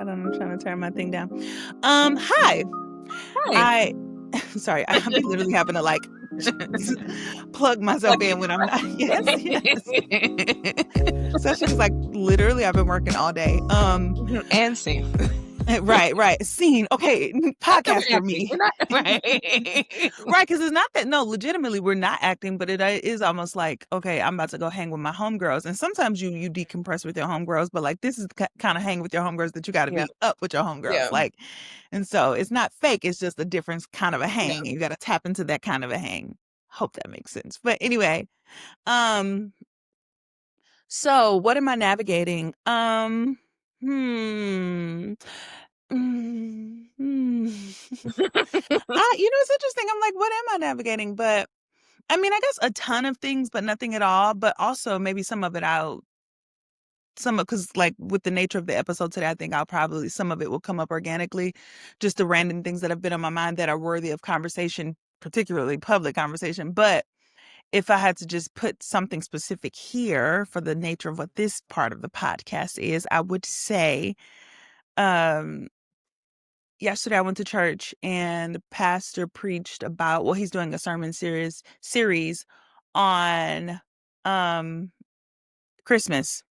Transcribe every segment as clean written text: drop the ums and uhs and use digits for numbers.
Hold on, I'm trying to turn my thing down. Hi. Hi. Sorry, I'll be literally having to like plug myself in when I'm not. Yes. Especially because like literally I've been working all day. And sing. Right. Scene. Okay, podcaster me. We're not right. Right, because it's not that, no, legitimately we're not acting, but it is almost like, okay, I'm about to go hang with my homegirls. And sometimes you decompress with your homegirls, but like this is kind of hang with your homegirls that you got to Yeah. be up with your homegirls. Yeah. Like, and so it's not fake, it's just a different kind of a hang. Yeah. You got to tap into that kind of a hang. Hope that makes sense. But anyway, so what am I navigating? It's interesting. I'm like, what am I navigating? But I mean, I guess a ton of things, but nothing at all. But also maybe some of it because like with the nature of the episode today, I think some of it will come up organically, just the random things that have been on my mind that are worthy of conversation, particularly public conversation. But if I had to just put something specific here for the nature of what this part of the podcast is, I would say, yesterday I went to church and the pastor preached about, well, he's doing a sermon series on Christmas.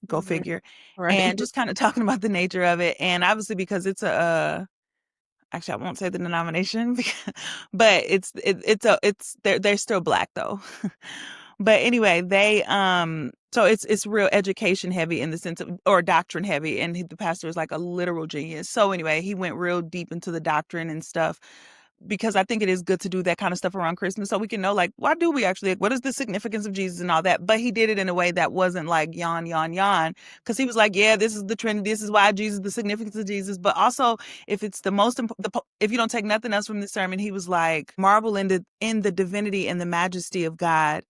Go figure. Right. And just kind of talking about the nature of it. And obviously because it's actually I won't say the denomination, but they're still Black though. But anyway, they so it's real education heavy in the sense of, or doctrine heavy, and the pastor is like a literal genius. So anyway, he went real deep into the doctrine and stuff, because I think it is good to do that kind of stuff around Christmas so we can know, like, why do we actually, like, what is the significance of Jesus and all that? But he did it in a way that wasn't like yawn, because he was like, yeah, this is the Trinity, this is why Jesus, the significance of Jesus. But also, if it's the most important, if you don't take nothing else from this sermon, he was like, marvel in the divinity and the majesty of God.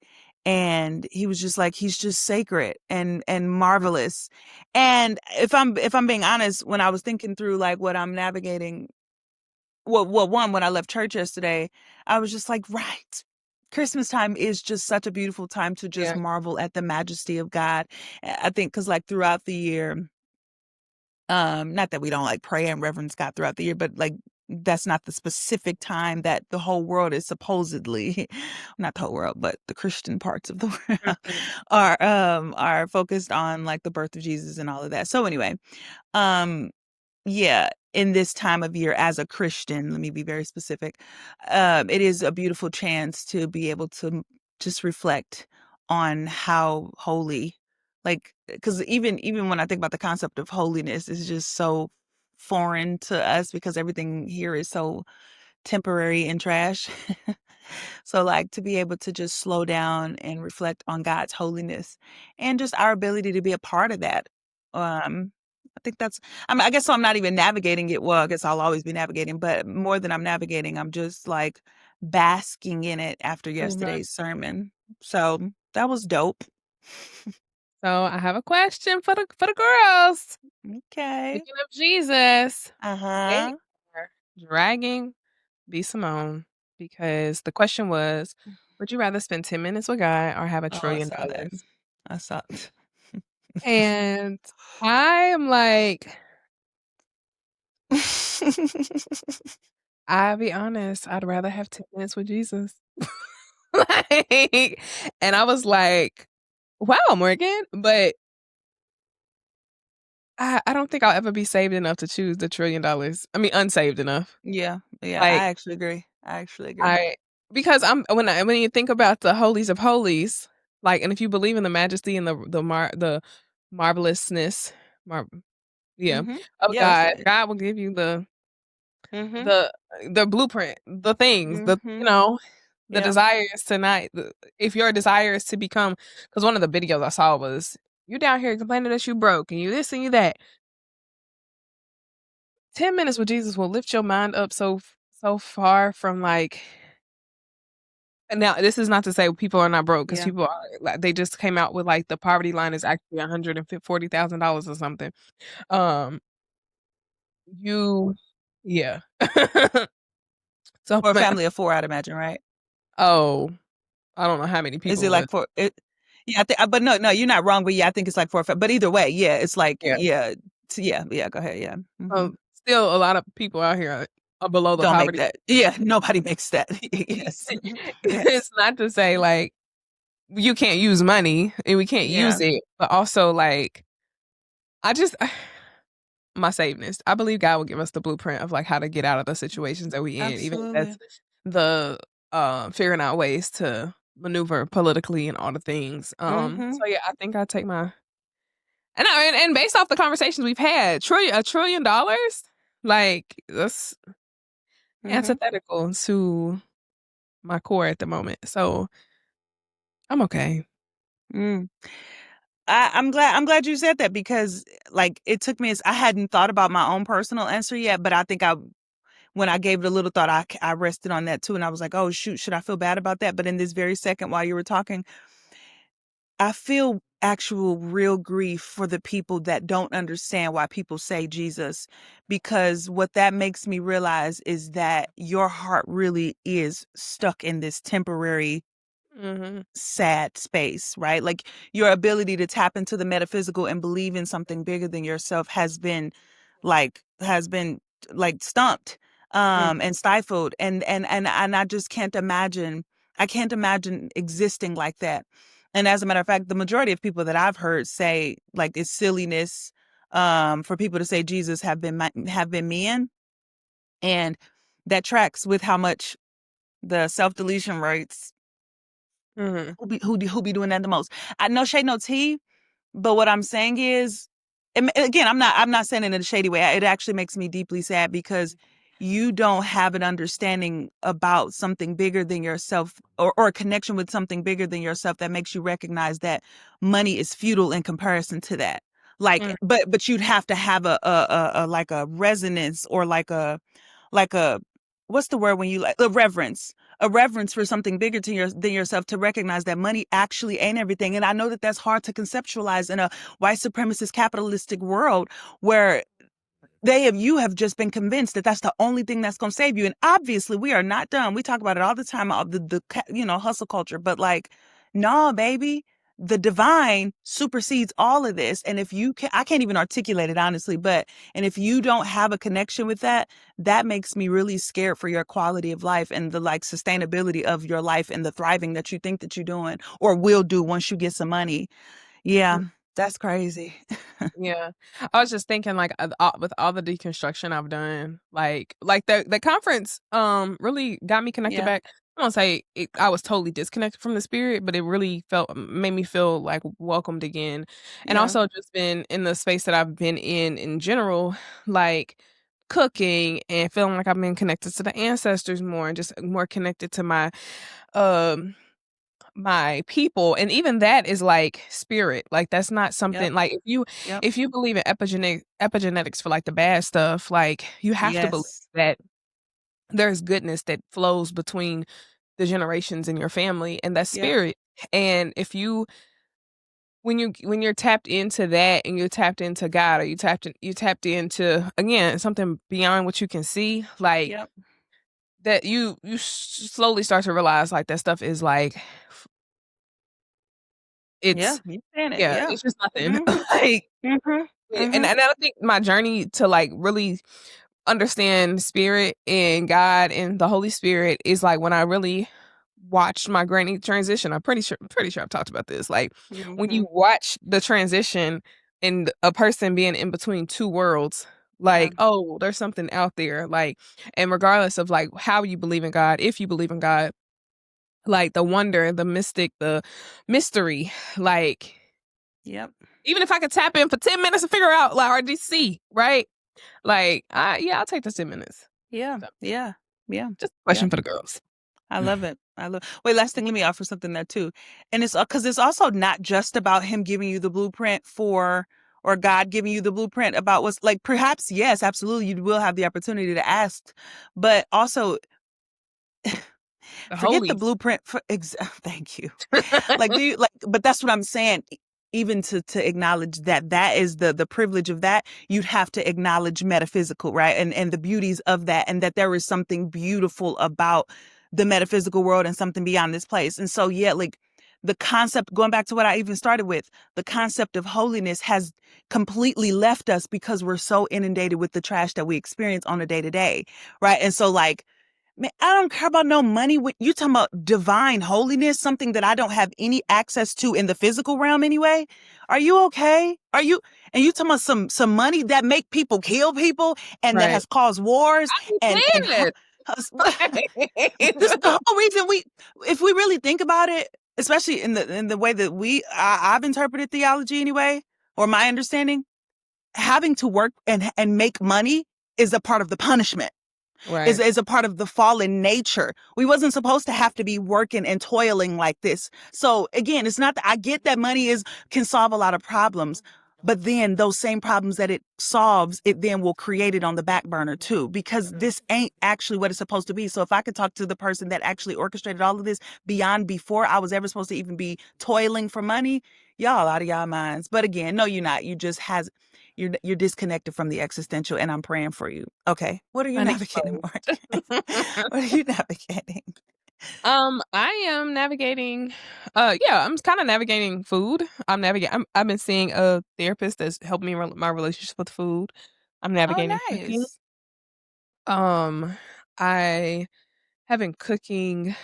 And he was just like, he's just sacred and marvelous. And if I'm being honest, when I was thinking through like what I'm navigating, when I left church yesterday, I was just like, right. Christmas time is just such a beautiful time to just marvel at the majesty of God. I think because like throughout the year, not that we don't like pray and reverence God throughout the year, but like that's not the specific time that the whole world is supposedly, not the whole world, but the Christian parts of the world are focused on like the birth of Jesus and all of that. So anyway, yeah, in this time of year as a Christian, let me be very specific, it is a beautiful chance to be able to just reflect on how holy, like, because even when I think about the concept of holiness, is just so foreign to us because everything here is so temporary and trash. So like to be able to just slow down and reflect on God's holiness and just our ability to be a part of that. I think I guess so I'm not even navigating it. Well, I guess I'll always be navigating, but more than I'm navigating, I'm just like basking in it after yesterday's sermon. So that was dope. So I have a question for the girls. Okay. Speaking of Jesus, they Uh-huh. are dragging B. Simone because the question was, would you rather spend 10 minutes with God or have $1 Oh, I trillion? saw that. I saw And I am like, I'll be honest, I'd rather have 10 minutes with Jesus. Like, and I was like, wow, Morgan, but I don't think I'll ever be saved enough to choose the $1 trillion. I mean, unsaved enough. Yeah, I Like, actually agree. because when you think about the holies of holies, like, and if you believe in the majesty and the marvelousness, mar- yeah, Mhm. of Yes. God, God will give you Mhm. the blueprint, the things, Mhm. the Yeah. desires tonight. If your desire is to become, because one of the videos I saw was you down here complaining that you broke and you this and you that. 10 minutes with Jesus will lift your mind up so far from like. And now this is not to say people are not broke, because Yeah. people are. Like, they just came out with like the poverty line is actually $140,000 or something. Um, you, yeah. So For a family of 4, I'd imagine, right? oh, I don't know how many Is people, it like but for it? Yeah, but no, you're not wrong. But yeah, I think it's like 4 or 5. But either way, yeah, it's like, yeah. yeah, Yeah, yeah, go ahead, yeah. Still a lot of people out here are below the Don't make poverty. that. Yeah, nobody makes that. Yes. Yes. It's not to say, like, you can't use money and we can't use Yeah, it, but also, like, I just my Satanist, I believe God will give us the blueprint of, like, how to get out of the situations that we in, even if that's absolutely. the, figuring out ways to maneuver politically and all the things, Mhm, so, yeah, I think I take my and based off the conversations we've had, $1 trillion? Like, that's mhm, antithetical to my core at the moment, so I'm okay. mm. I'm glad you said that because, like, it took me as I hadn't thought about my own personal answer yet, but I think when I gave it a little thought, I rested on that too, and I was like, "Oh, shoot, should I feel bad about that?" But in this very second while you were talking, I feel actual real grief for the people that don't understand why people say Jesus, because what that makes me realize is that your heart really is stuck in this temporary Mhm, sad space, right? Like your ability to tap into the metaphysical and believe in something bigger than yourself has been like stumped mm, and stifled and I just can't imagine existing like that. And as a matter of fact, the majority of people that I've heard say like it's silliness for people to say Jesus have been men, and that tracks with how much the self-deletion rates mhm, who be doing that the most. I no shade, no tea, but what I'm saying is, and again, I'm not saying it in a shady way. It actually makes me deeply sad because you don't have an understanding about something bigger than yourself, or a connection with something bigger than yourself that makes you recognize that money is futile in comparison to that. Like, mm, but you'd have to have a like a resonance, or like a what's the word when you like a reverence for something bigger than yourself, to recognize that money actually ain't everything. And I know that that's hard to conceptualize in a white supremacist capitalistic world where you have just been convinced that that's the only thing that's going to save you. And obviously we are not done. We talk about it all the time, all the hustle culture, but like, nah, baby, the divine supersedes all of this. And if you can, I can't even articulate it honestly, and if you don't have a connection with that, that makes me really scared for your quality of life and the like sustainability of your life and the thriving that you think that you're doing or will do once you get some money. Yeah, mm. that's crazy. Yeah. I was just thinking, like, with all the deconstruction I've done, like the conference, really got me connected Yeah. back. I won't say I was totally disconnected from the spirit, but it really made me feel like welcomed again. And Yeah. also just been in the space that I've been in general, like cooking and feeling like I've been connected to the ancestors more and just more connected to um my people, and even that is like spirit. Like that's not Yep. something like Yep. if you believe in epigenetics for like the bad stuff, like you have to believe Yes. that there's goodness that flows between the generations in your family, and that's Yep. spirit. And if you when you're tapped into that and you're tapped into God, or you tapped into, again, something beyond what you can see, like Yep. that slowly start to realize like that stuff is like Yeah. it's You saying it. yeah, Yeah. it's just nothing. Mhm. Like, Mhm. and Mhm. I think my journey to, like, really understand spirit and God and the Holy Spirit is, like, when I really watched my granny transition. I'm pretty sure I've talked about this. Like, when Mhm. you watch the transition and a person being in between 2 worlds, Yeah. like, "Oh, there's something out there," like, and regardless of, like, how you believe in God, if you believe in God, like, the wonder, the mystic, the mystery, like, Yep. even if I could tap in for 10 minutes to figure out, like, RDC, right? Like, yeah, I'll take the 10 minutes. Yeah. So, Yeah. Yeah. just a Yeah. question for the girls. I love it. I love. Wait, last thing, let me offer something there too. And it's because it's also not just about him giving you the blueprint for, or God giving you the blueprint about what's like, perhaps, yes, absolutely, you will have the opportunity to ask, but also The forget the holies. blueprint for thank you. Like, do you like, but that's what I'm saying. Even to acknowledge that that is the privilege of that, you'd have to acknowledge metaphysical, right? And the beauties of that, and that there is something beautiful about the metaphysical world and something beyond this place. And so, yeah, like the concept, going back to what I even started with, the concept of holiness has completely left us because we're so inundated with the trash that we experience on a day to day, right? And so, like, man, I don't care about no money. You talking about divine holiness, something that I don't have any access to in the physical realm anyway? Are you okay? Are you? And you talking about some money that make people kill people and that Right. has caused wars I keep and saying this is it. the whole reason if we really think about it, especially in the way that I've interpreted theology anyway, or my understanding, having to work and make money is a part of the punishment, Right. is a part of the fallen nature. We wasn't supposed to have to be working and toiling like this. So again, it's not that I get that money can solve a lot of problems, but then those same problems that it solves, it then will create it on the back burner too, because this ain't actually what it's supposed to be. So if I could talk to the person that actually orchestrated all of this beyond before I was ever supposed to even be toiling for money, y'all out of y'all minds. But again, no, you're not. You're disconnected from the existential, and I'm praying for you. Okay. What are you I need navigating, Morgan? both. What are you navigating? I am navigating yeah, I'm kind of navigating food. I've been seeing a therapist that's helped me my relationship with food. I'm Oh, navigating cooking. nice. Um I have been cooking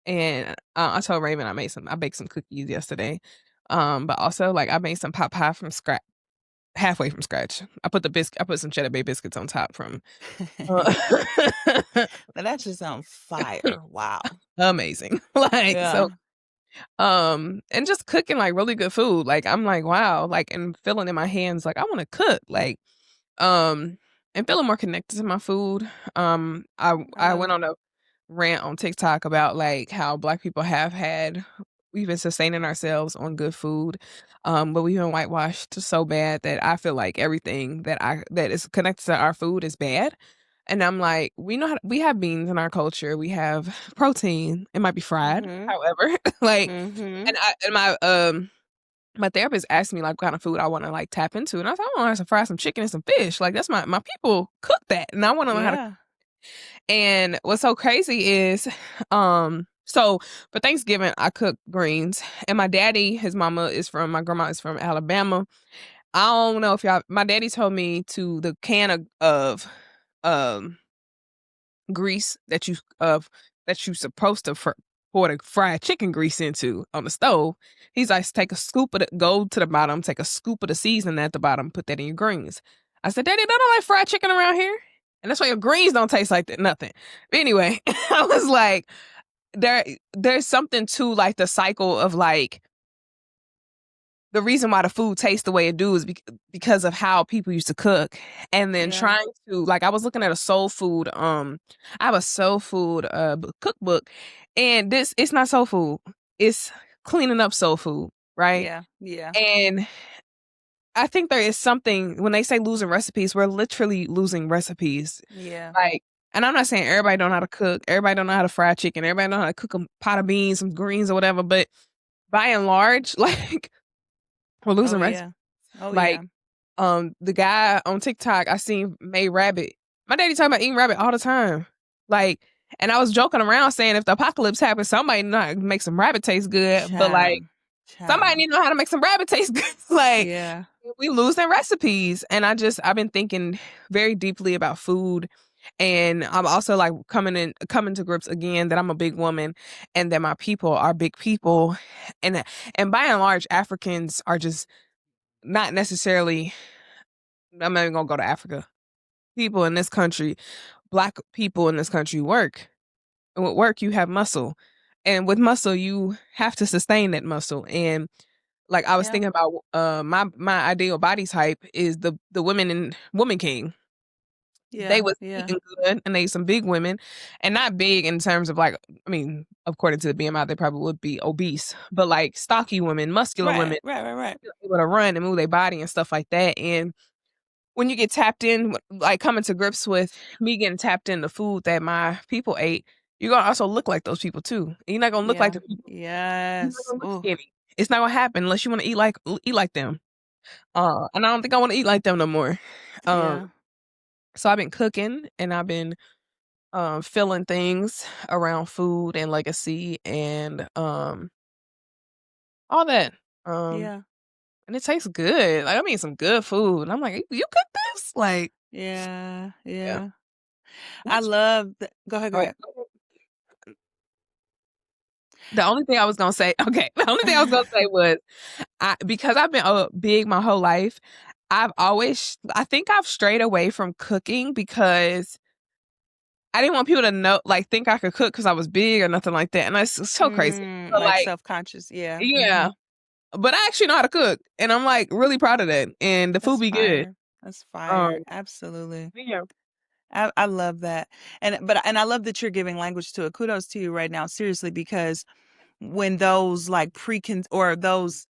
and I told Raven I baked some cookies yesterday. But also like I made some pot pie from scratch, halfway from scratch. I put some cheddar bay biscuits on top from uh, Now that just sounds fire. Wow. amazing. Like so Yeah. and just cooking, like, really good food, like, I'm like, "Wow," like, and feeling in my hands, like, "I wanna cook," like, um, and feeling more connected to my food. I I love went it. on a rant on TikTok about, like, how Black people we've been sustaining ourselves on good food, but we've been whitewashed so bad that I feel like everything that is connected to our food is bad, and I'm like, we have beans in our culture, we have protein, it might be fried, Mhm. however, like Mhm. and my therapist asked me, like, what kind of food I wanna, like, tap into, and I was like, "I wanna fry some chicken and some fish, like, that's my people cook that, and I wanna learn how to." Yeah. And what's so crazy is, so for Thanksgiving, I cook greens, and my grandma is from Alabama. I don't know if my daddy told me the can of, um grease that you supposed to pour the fried chicken grease into on the stove. He's like, take a scoop of go to the bottom, take a scoop of the seasoning at the bottom, put that in your greens. I said, Daddy, they don't like fried chicken around here. And that's why your greens don't taste like that. Nothing. But anyway, I was like, there's something to like the cycle of like the reason why the food tastes the way it do is because of how people used to cook, and then Yeah. trying to like I was looking at a soul food, I have a soul food, cookbook, and it's not soul food, it's cleaning up soul food, right? Yeah. Yeah. And I think there is something when they say losing recipes, we're literally losing recipes, Yeah. like and I'm not saying everybody don't know how to cook, everybody don't know how to fry chicken, everybody know how to cook a pot of beans, some greens or whatever, but by and large, like, we're Oh losing recipes. yeah. Oh Like, yeah. the guy on TikTok I seen made rabbit. My daddy talking about eating rabbit all the time. Like, and I was joking around saying if the apocalypse happens, somebody know how to make some rabbit taste good. But like, Child. somebody Child. need to know how to make some rabbit taste good. Like, Yeah. we losing recipes. And I've been thinking very deeply about food. And I'm also like coming to grips again that I'm a big woman and that my people are big people. And and by and large, Africans are just not necessarily I'm not even gonna go to Africa. People in this country, black people in this country work. And with work, you have muscle. And with muscle, you have to sustain that muscle. And like I was Yeah. thinking about my ideal body type is the women in Woman King. They Yeah. was Yeah. eating good and they some big women. And not big in terms of like I mean, according to the BMI, they probably would be obese, but like stocky women, muscular Right. women, Right. Right. Right. able to run and move their body and stuff like that. And when you get tapped in, like coming to grips with me getting tapped in the food that my people ate, you're gonna also look like those people too. You're not gonna look like Yeah. the people. You're not Yes. gonna look Oh. skinny. It's not gonna happen unless you want to eat like them. And I don't think I want to eat like them no more. Um, Yeah. so I've been cooking and I've been feeling things around food and legacy and all that. Yeah. And it tastes good. Like, I mean, some good food. And I'm like, "You cook this?" Like, Yeah. yeah. Yeah. I Which love the go ahead, go oh, ahead. the only thing I was gonna say okay, the only thing I was gonna say was, because I've been, big my whole life, I think I've strayed away from cooking because I didn't want people to know like, think I could cook because I was big or nothing like that, and that's so crazy. But, Like like self-conscious. Yeah. yeah, but I actually know how to cook, and I'm, like, really proud of that, and the food That's be good. fire. That's Um, fire. Absolutely. yeah. I love that. And I love that you're giving language to it. Kudos to you right now, seriously, because when those like precon or those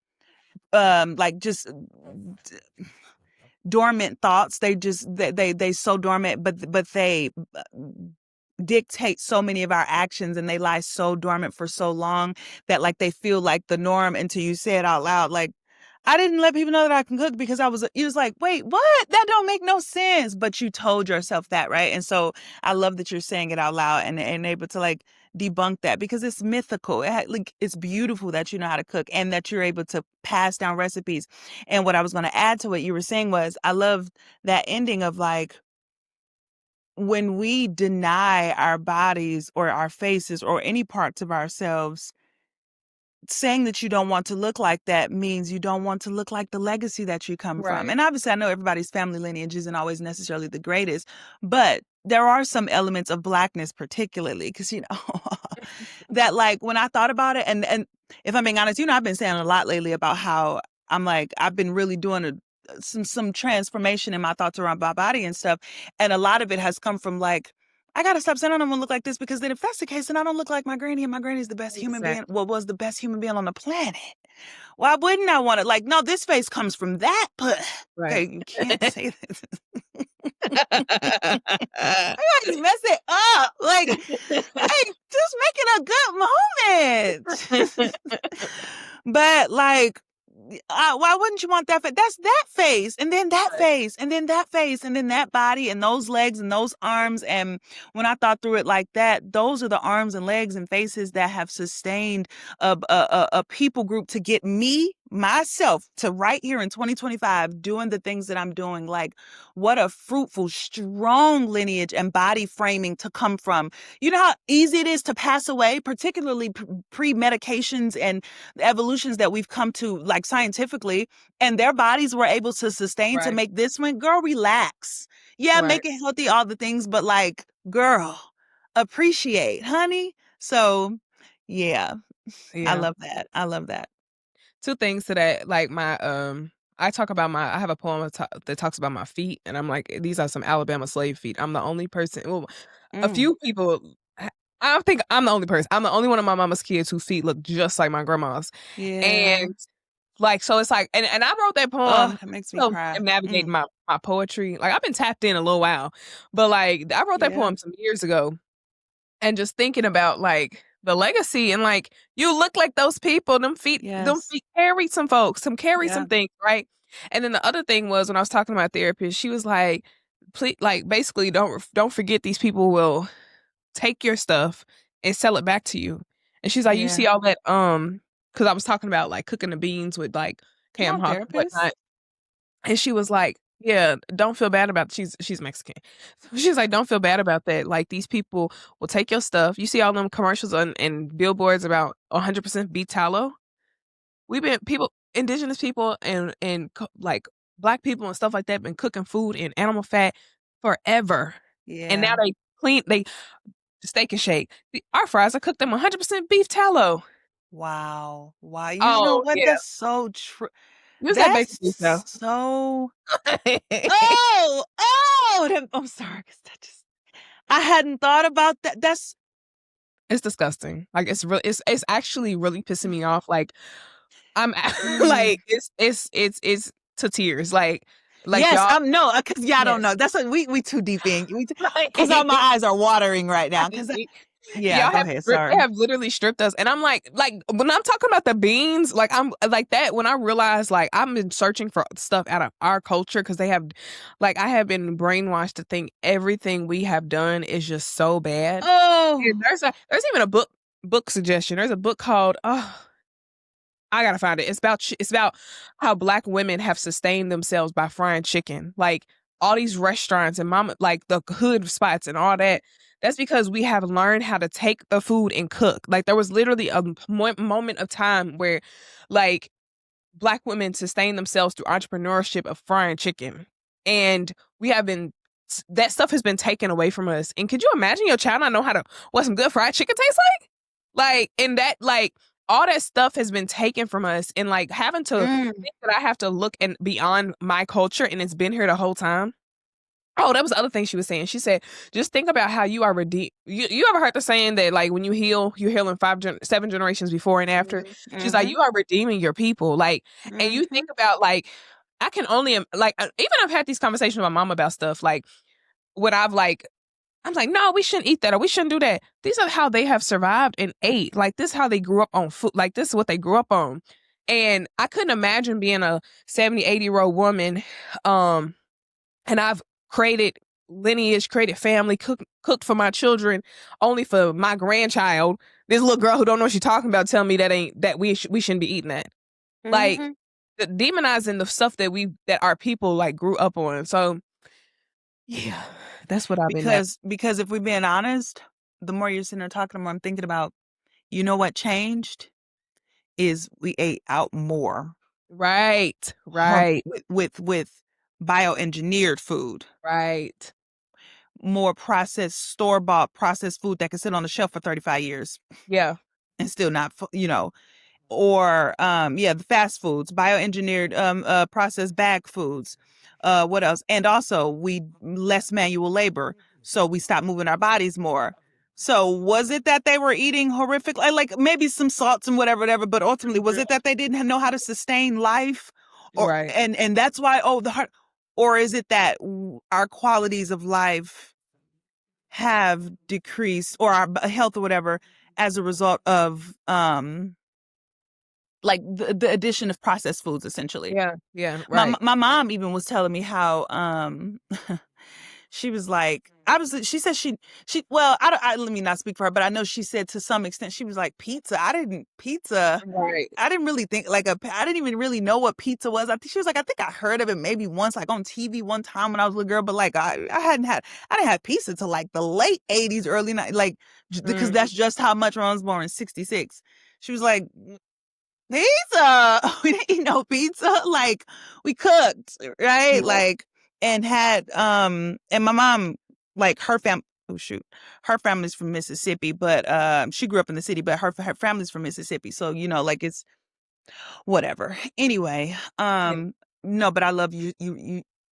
like just dormant thoughts, they so dormant, but they dictate so many of our actions, and they lie so dormant for so long that like they feel like the norm until you say it out loud. Like, I didn't let people know that I can cook because you was like, wait, what? That don't make no sense. But you told yourself that, right? And so I love that you're saying it out loud and able to like debunk that because it's mythical. Like, it's beautiful that you know how to cook and that you're able to pass down recipes. And what I was going to add to what you were saying was I love that ending of like, when we deny our bodies or our faces or any parts of ourselves, saying that you don't want to look like that means you don't want to look like the legacy that you come from. Right. And obviously, I know everybody's family lineage isn't always necessarily the greatest, but there are some elements of Blackness, particularly, because, that like when I thought about it, and if I'm being honest, I've been saying a lot lately about how I'm like, I've been really doing some transformation in my thoughts around my body and stuff. And a lot of it has come from like, I gotta stop saying I don't want to look like this because then if that's the case, then I don't look like my granny, and my granny's the best human being. Exactly. Well, was the best human being on the planet. Why wouldn't I want to? Like, no, this face comes from that. But Right. okay, you can't say that. I always mess it up. Like, hey, just making a good moment. But like, why wouldn't you want that face? That's that face, and then that Right. face, and then that face, and then that body, and those legs, and those arms. And when I thought through it like that, those are the arms and legs and faces that have sustained a people group to get me, myself, to right here in 2025 doing the things that I'm doing. Like, what a fruitful, strong lineage and body framing to come from. You know how easy it is to pass away, particularly pre-medications and the evolutions that we've come to, like scientifically, and their bodies were able to sustain to Right. make this one. Girl, relax. Yeah, Right. make it healthy, all the things, but like, girl, appreciate, honey. So, yeah, I Yeah. love that. I love that. 2 things to that, like, I talk about I have a poem that talks about my feet, and I'm like, "These are some Alabama slave feet." I'm the only person well, a Mm, few people ha I don't think I'm the only person. I'm the only one of my mama's kids whose feet look just like my grandma's, yeah. and, like, so it's like and I wrote that Oh, poem that makes me so cry. I'm navigating Mm, my poetry. Like, I've been tapped in a little while, but, like, I wrote that yeah. poem some years ago. And just thinking about, like, the legacy and, like, you look like those people, them Yes. feet carried some folks, some carry Yeah. some things, right? And then the other thing was when I was talking to my therapist, she was like, "Please," like, basically, don't forget these people will take your stuff and sell it back to you." And she's like, "You Yeah. see all that, because I was talking about, like, cooking the beans with, like, Come Cam on, Hock and therapist. whatnot. And she was like, "Yeah, don't feel bad about" she's Mexican. She's like, "Don't feel bad about that, like, these people will take your stuff." You see all them commercials on and billboards about 100% beef tallow? We've been people indigenous people and like, Black people and stuff like that been cooking food in animal fat forever, and now Yeah. they Steak and Shake. Our fries are cooked in 100% beef tallow. Wow. Wow. You know Oh, what? yeah. That's so true. Use that basic beef That's though. so. I'm sorry. 'Cause that just. I hadn't thought about that. That's. It's disgusting. Like, it's actually really pissing me off, like, I'm Mm. like, it's to tears, like, Yes. y'all No. Because yeah, I don't yes. know. That's what we too deep in. Because Like my eyes are watering right now. Because yeah. y'all Go have ahead. they Sorry. have literally stripped us, and I'm like, when I'm talking about the beans, like, I'm like that when I realized, like, I've been searching for stuff out of our culture because they have like, I have been brainwashed to think everything we have done is just so bad. Oh. And there's even a book suggestion. There's a book called, I gotta find it. It's about how Black women have sustained themselves by frying chicken. Like all these restaurants and mama, like the hood spots and all that. That's because we have learned how to take the food and cook. Like there was literally a moment of time where, like, Black women sustain themselves through entrepreneurship of frying chicken, and we have been that stuff has been taken away from us. And could you imagine your child not know how to what some good fried chicken tastes like? Like, and that like all that stuff has been taken from us, and like having to Mm. think that I have to look and beyond my culture, and it's been here the whole time. Oh, that was the other thing she was saying. She said, just think about how you are redeemed. You ever heard the saying that like when you heal, you heal in seven generations before and after? She's like, Mhm. you are redeeming your people. Like, and you think Mhm. about like, I can only like even I've had these conversations with my mom about stuff like when I'm like, no, we shouldn't eat that or we shouldn't do that. These are how they have survived and ate. Like this is how they grew up on food. Like this is what they grew up on. And I couldn't imagine being a 70, 80-year-old woman. And I've created lineage, created family, cooked for my children, only for my grandchild. This little girl who don't know what she's talking about tell me that we shouldn't be eating that. Like Mhm. demonizing the stuff that our people like grew up on. So yeah, that's what I've been at. Because if we're being honest, the more you're sitting there talking, the more I'm thinking about, you know what changed is we ate out more. Right, Hum right, with bioengineered food, right. more processed, store-bought processed food that can sit on the shelf for 35 years Yeah. and still not, or yeah, the fast foods, bioengineered processed bag foods. What else? And also we less manual labor, so we stop moving our bodies more. So was it that they were eating horrific, like maybe some salts and whatever, but ultimately was it that they didn't know how to sustain life, or Right. and that's why, oh, the heart, or is it that our qualities of life have decreased, or our health or whatever, as a result of like the addition of processed foods, essentially. Yeah, yeah, My right. my mom even was telling me how she was like, obviously she said she well, let me not speak for her, but I know she said to some extent, she was like, pizza, Right. I didn't really think like I didn't even really know what pizza was. I think she was like, I think I heard of it maybe once, like on TV one time when I was a little girl, but like I didn't have pizza till like the late 80s, early 90s, like because Mhm. that's just how much when I was born in 66. She was like, pizza. We didn't eat no pizza. Like we cooked, right? Yeah. Like and had and my mom, like her oh shoot. Her family's from Mississippi, but she grew up in the city, but her family's from Mississippi. So, like it's whatever. Anyway, Yeah. no, but I love you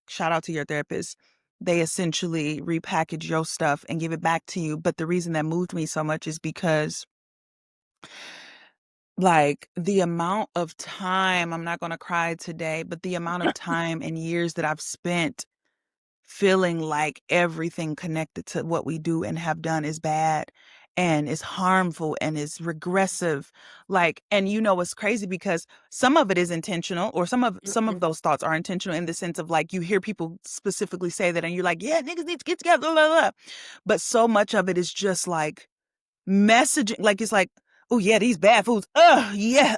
shout out to your therapist. They essentially repackage your stuff and give it back to you. But the reason that moved me so much is because like, the amount of time, I'm not gonna cry today, but the amount of time and years that I've spent feeling like everything connected to what we do and have done is bad and is harmful and is regressive. Like, and what's crazy, because some of it is intentional, or some of Mhm. those thoughts are intentional in the sense of like you hear people specifically say that and you're like, yeah, niggas need to get together, blah, blah, blah. But so much of it is just like messaging, like it's like, oh yeah, these bad foods. Yeah,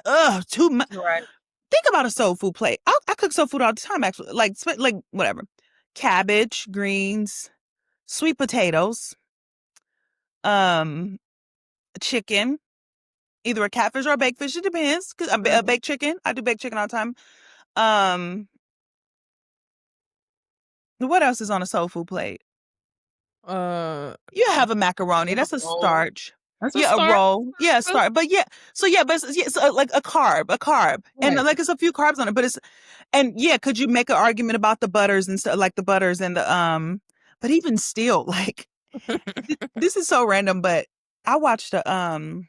too much. Right. Think about a soul food plate. I cook soul food all the time, actually. Like whatever, cabbage, greens, sweet potatoes, um, chicken, either a catfish or a baked fish. It depends. Cause a Mhm. baked chicken, I do baked chicken all the time. Um, what else is on a soul food plate? Uh, You have a macaroni. like a That's a roll. starch. That's a Yeah, a start. roll. Yeah, a starch. But yeah, so yeah, but yeah, so like a carb, and Right. like it's a few carbs on it. But and yeah, could you make an argument about the butters and stuff, like the butters and the. But even still, like this is so random. But I watched a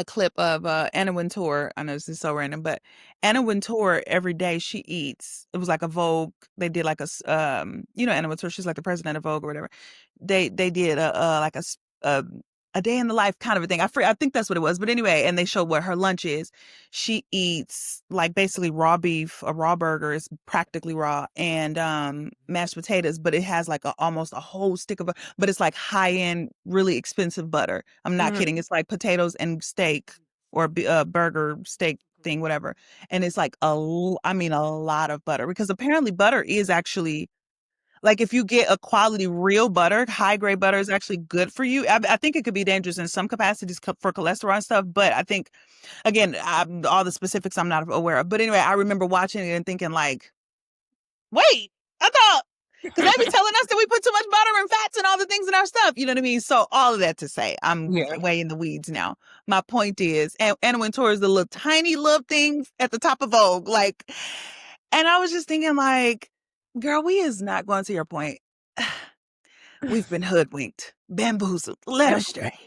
clip of Anna Wintour. I know this is so random, but Anna Wintour, every day she eats. It was like a Vogue. They did like Anna Wintour. She's like the president of Vogue or whatever. They did like a day in the life kind of a thing. I think that's what it was. But anyway, and they showed what her lunch is. She eats like basically raw beef. A raw burger is practically raw, and mashed potatoes, but it has like almost a whole stick of, but it's like high end, really expensive butter. I'm not Mhm. kidding. It's like potatoes and steak, or burger steak. thing, whatever. And it's like I mean, a lot of butter, because apparently butter is actually, like, if you get a quality real butter, high grade butter is actually good for you. I think it could be dangerous in some capacities for cholesterol and stuff, but I think, again, all the specifics I'm not aware of. But anyway, I remember watching it and thinking like, wait, I thought, because they be telling us that we put too much butter and fats and all the things in our stuff. You know what I mean? So all of that to say, I'm Yeah. way in the weeds now. My point is, and Anna Wintour is the little tiny little thing at the top of Vogue, like, and I was just thinking like, girl, we is not going to your point. We've been hoodwinked, bamboozled, led Bamboozled. astray.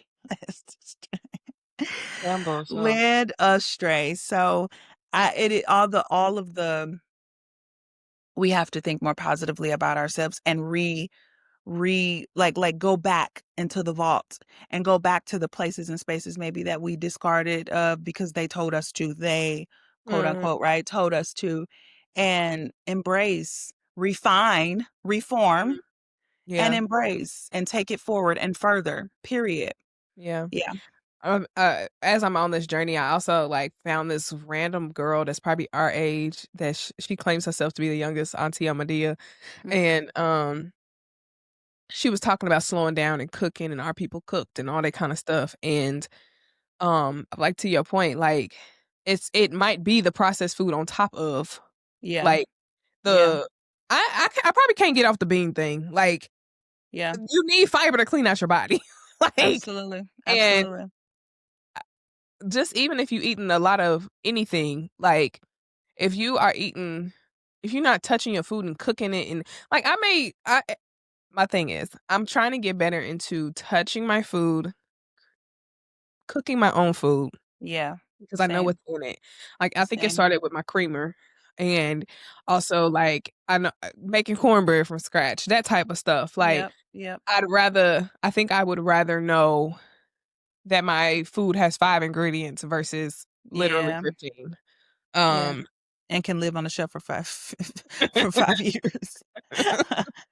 Bamboozled. Led astray. So all of the, we have to think more positively about ourselves and like go back into the vault and go back to the places and spaces maybe that we discarded because they told us to, they quote Mhm. unquote, right, told us to, and embrace, refine, reform, and Yeah. embrace and take it forward and further, period. Yeah. Yeah. As I'm on this journey, I also like found this random girl that's probably our age that she claims herself to be the youngest Auntie Amadea, Mm. and she was talking about slowing down and cooking and our people cooked and all that kind of stuff. And like to your point, like it might be the processed food on top of Yeah. like Yeah. the I probably can't get off the bean thing. Like Yeah. you need fiber to clean out your body, like Absolutely. and Absolutely. just even if you eating a lot of anything, like if you are eating, if you're not touching your food and cooking it, and like my thing is, I'm trying to get better into touching my food, cooking my own food Yeah. because I know Same. what's in it. Like I think it Same. started with my creamer, and also like I know making cornbread from scratch, that type of stuff. Like Yep. Yep. I think I would rather know that my food has 5 ingredients versus literally Yeah. 15. Yeah. Um, And can live on the shelf for 5 for 5 years.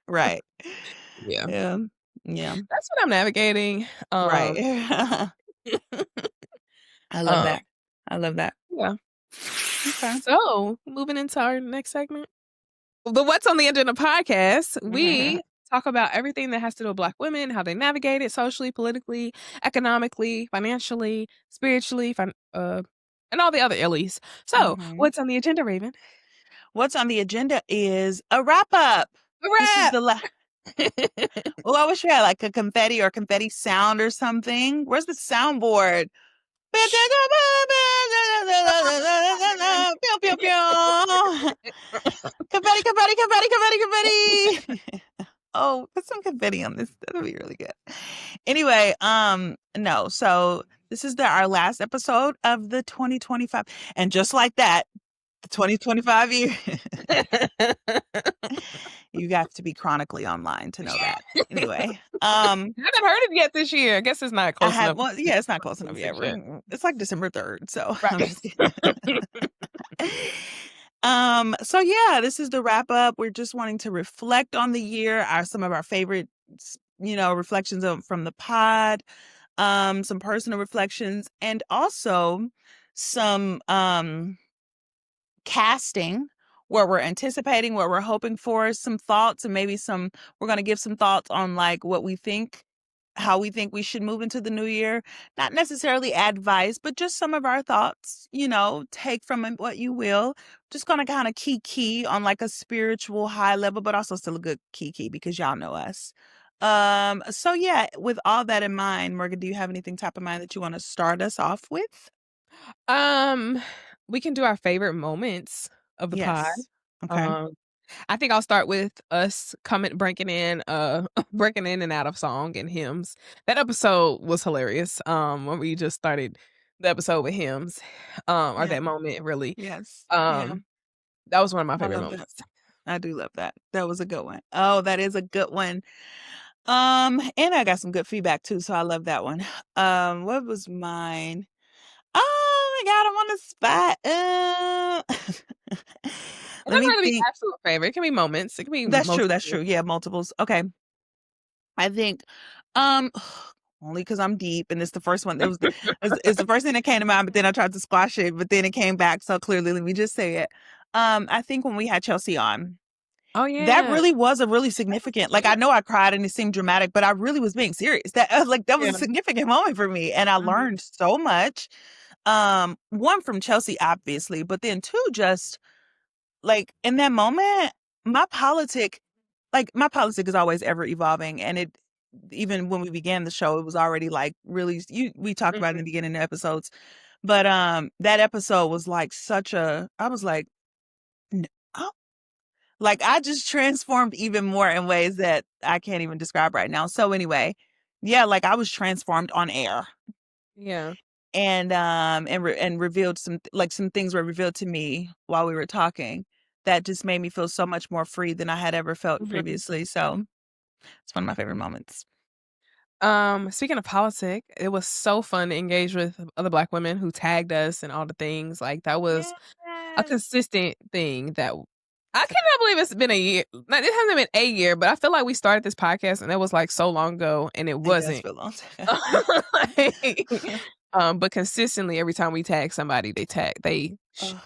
Right. yeah. Yeah. Yeah. That's what I'm navigating. Right. I love Um, that. I love that. yeah. Okay. So, moving into our next segment. The What's on the Agenda podcast, we talk about everything that has to do with Black women, how they navigate it socially, politically, economically, financially, spiritually, and all the other illies. So, Mhm. what's on the agenda, Raven? What's on the agenda is a wrap up. A This is wrap. the well, I wish we had like a confetti or confetti sound or something. Where's the soundboard? Pew, pew, pew. Confetti, confetti, confetti, confetti, confetti. Oh, put some confetti on this. That'll be really good. Anyway, no. So this is our last episode of the 2025, and just like that, the 2025 year. You have to be chronically online to know that. Anyway, I haven't heard it yet this year. I guess it's not I close have, enough. well, yeah, it's not close enough yet. 26 yet. It's like December 3rd, so I'm Right. just kidding. So yeah, this is the wrap up. We're just wanting to reflect on the year, some of our favorite, reflections from the pod, some personal reflections, and also some casting, where we're anticipating, what we're hoping for, some thoughts, and maybe we're going to give some thoughts on like what we think, how we think we should move into the new year. Not necessarily advice, but just some of our thoughts, take from it what you will. Just going to kind of key on like a spiritual high level, but also still a good key because y'all know us. So yeah, with all that in mind, Morgan, do you have anything top of mind that you want to start us off with? Um, we can do our favorite moments of the pod. Yes. Okay. Um, I think I'll start with us breaking in, breaking in and out of song and hymns. That episode was hilarious. When we just started the episode with hymns, or Yeah. that moment really. Yes. Yeah. Um, that was one of my I favorite love that. moments. I do love that. That was a good one. Oh, that is a good one. And I got some good feedback too, so I love that one. What was mine? Oh my God, I'm on the spot. It Let doesn't me have to be think. absolute favorite. It can be moments. It can be That's true. multiple. That's true. Yeah, multiples. Okay. I think, um, only because I'm deep, and it's the first one. It's the first thing that came to mind, but then I tried to squash it, but then it came back so clearly. Let me just say it. I think when we had Chelsea on, Oh that yeah. really was a really significant. Like I know I cried and it seemed dramatic, but I really was being serious. That like that was Yeah. a significant moment for me, and I Mhm. learned so much. One from Chelsea, obviously, but then two, just like in that moment, my politic, my politic is always ever evolving, and it even when we began the show, it was already like really we talked about it in Mhm. the beginning of episodes, but that episode was like such a I was like, oh, like I just transformed even more in ways that I can't even describe right now. So anyway, yeah, like I was transformed on air, Yeah. and revealed some things were revealed to me while we were talking that just made me feel so much more free than I had ever felt Mhm. previously. So it's one of my favorite moments. Speaking of politics, it was so fun to engage with other Black women who tagged us and all the things. Like that was a Yes. consistent thing that I cannot believe it's been a year. Like, it hasn't been a year, but I feel like we started this podcast and it was like so long ago and it It does wasn't. feel long. Like, but consistently every time we tag somebody, Oh,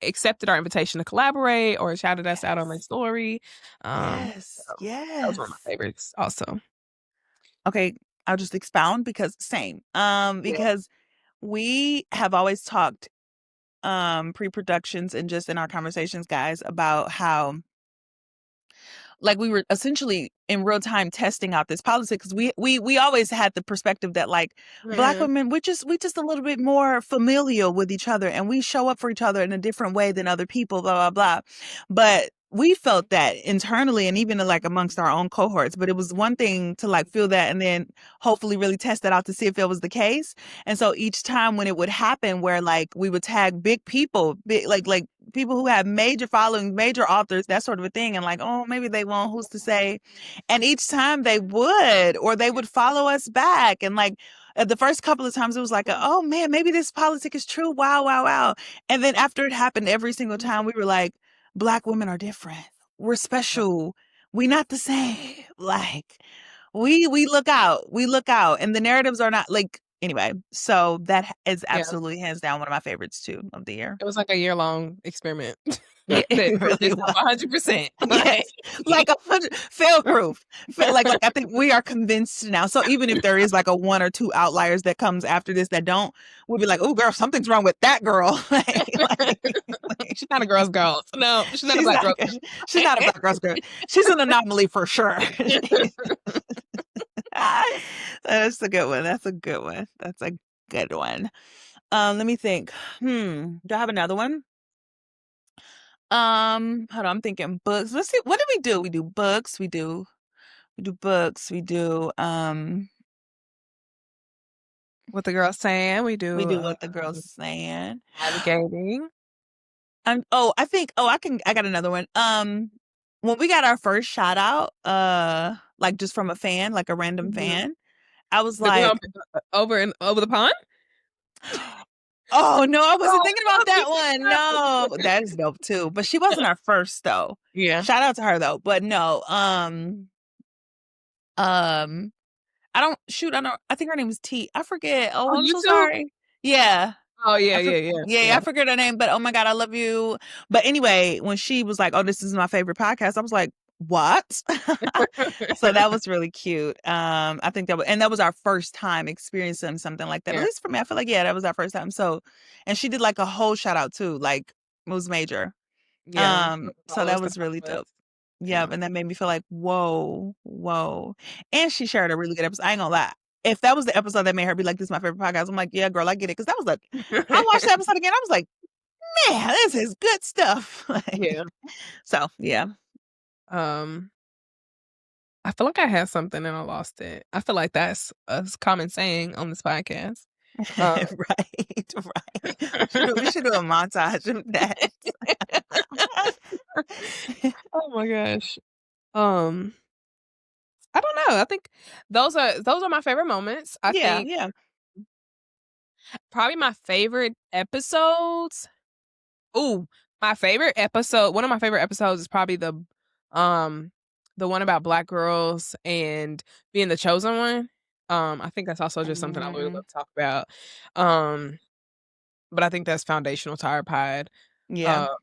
accepted our invitation to collaborate or shouted us out on their yes. story. Yes. So that was one of Yes. my favorites also. Okay, I'll just expound because same. Yeah. Because we have always talked pre-productions and just in our conversations, guys, about how like we were essentially in real time testing out this policy because we always had the perspective that like Black Mhm. women we just a little bit more familial with each other and we show up for each other in a different way than other people, blah blah blah. But we felt that internally and even like amongst our own cohorts, but it was one thing to like feel that and then hopefully really test that out to see if it was the case. And so each time when it would happen where like we would tag big people, big like people who have major followings, major authors, that sort of a thing. And like, oh, maybe they won't, who's to say? And each time they would, or they would follow us back. And like the first couple of times it was like, oh man, maybe this politic is true. Wow, wow, wow. And then after it happened every single time, we were like, Black women are different. We're special. We not the same. Like we look out. We look out. And the narratives are not like anyway. So that is Yeah. absolutely hands down one of my favorites too of the year. It was like a year-long experiment Yeah, that it proved really itself was. 100%. Yes, Like like 100 fail proof. Like I think we are convinced now. So even if there is like a one or two outliers that comes after this that don't, we'll be like, oh girl, something's wrong with that girl. she's not a girl's girl. No, she's not a She's Black not girl. good. She's not a Black girl's girl. She's an anomaly for sure. That's a good one. That's a good one. That's a good one. Let me think. Do I have another one? Hold on, I'm thinking books. Let's see. What do we do? We do books. We do books. What the girl's saying, we We do, do what the girl's saying. navigating. I got another one. When we got our first shout out, like just from a fan, like a random Mhm. fan, I was The girl like, over and over the pond? oh no, I wasn't Oh, thinking about me that one. No, that is dope too. But she too. wasn't our first though. Yeah. Shout out to her though. But no, um, I don't, I think her name was T. I forget. Oh, On I'm so YouTube? sorry. Yeah. Oh, yeah, I for yeah, yeah, yeah, I yeah. forget her name, but oh my God, I love you. But anyway, when she was like, "Oh, this is my favorite podcast," I was like, "What?" So that was really cute. I think that was our first time experiencing something like that. At Yeah, least for me, I feel like yeah, that was our first time. So, and she did like a whole shout out too, like it was major. yeah. So Follow us that to was really follow us. dope. Yeah, Yeah. and that made me feel like, whoa, whoa. And she shared a really good episode. I ain't gonna lie. If that was the episode that made her be like, this is my favorite podcast, I'm like, yeah, girl, I get it. Cause that was I watched the episode again. I was like, man, this is good stuff. Yeah. So yeah. Um, I feel like I had something and I lost it. I feel like that's a common saying on this podcast. Um Right, right. We should do a montage of that. Oh my gosh. Um, I don't know. I think those are my favorite moments. I Yeah, think yeah. probably my favorite episodes. Ooh, my favorite episode, one of my favorite episodes is probably um the one about Black girls and being the chosen one. I think that's also just something I really love to talk about. But I think that's foundational to our pod. Yeah, Uh,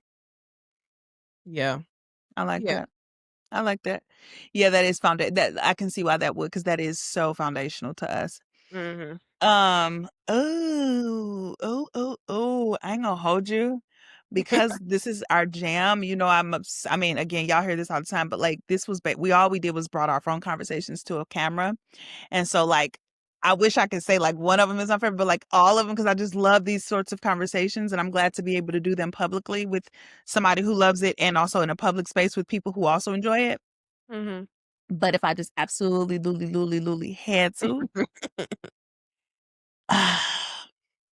yeah, I like yeah. that. I like that. Yeah, that is that I can see why that would, because that is so foundational to us. Mhm. Oh, I ain't gonna hold you because this is our jam. You know, I mean, again, y'all hear this all the time, but like this was, all we did was brought our phone conversations to a camera. And so like, I wish I could say like one of them is my favorite, but like all of them, because I just love these sorts of conversations and I'm glad to be able to do them publicly with somebody who loves it and also in a public space with people who also enjoy it. Mhm. But if I just absolutely, literally had to,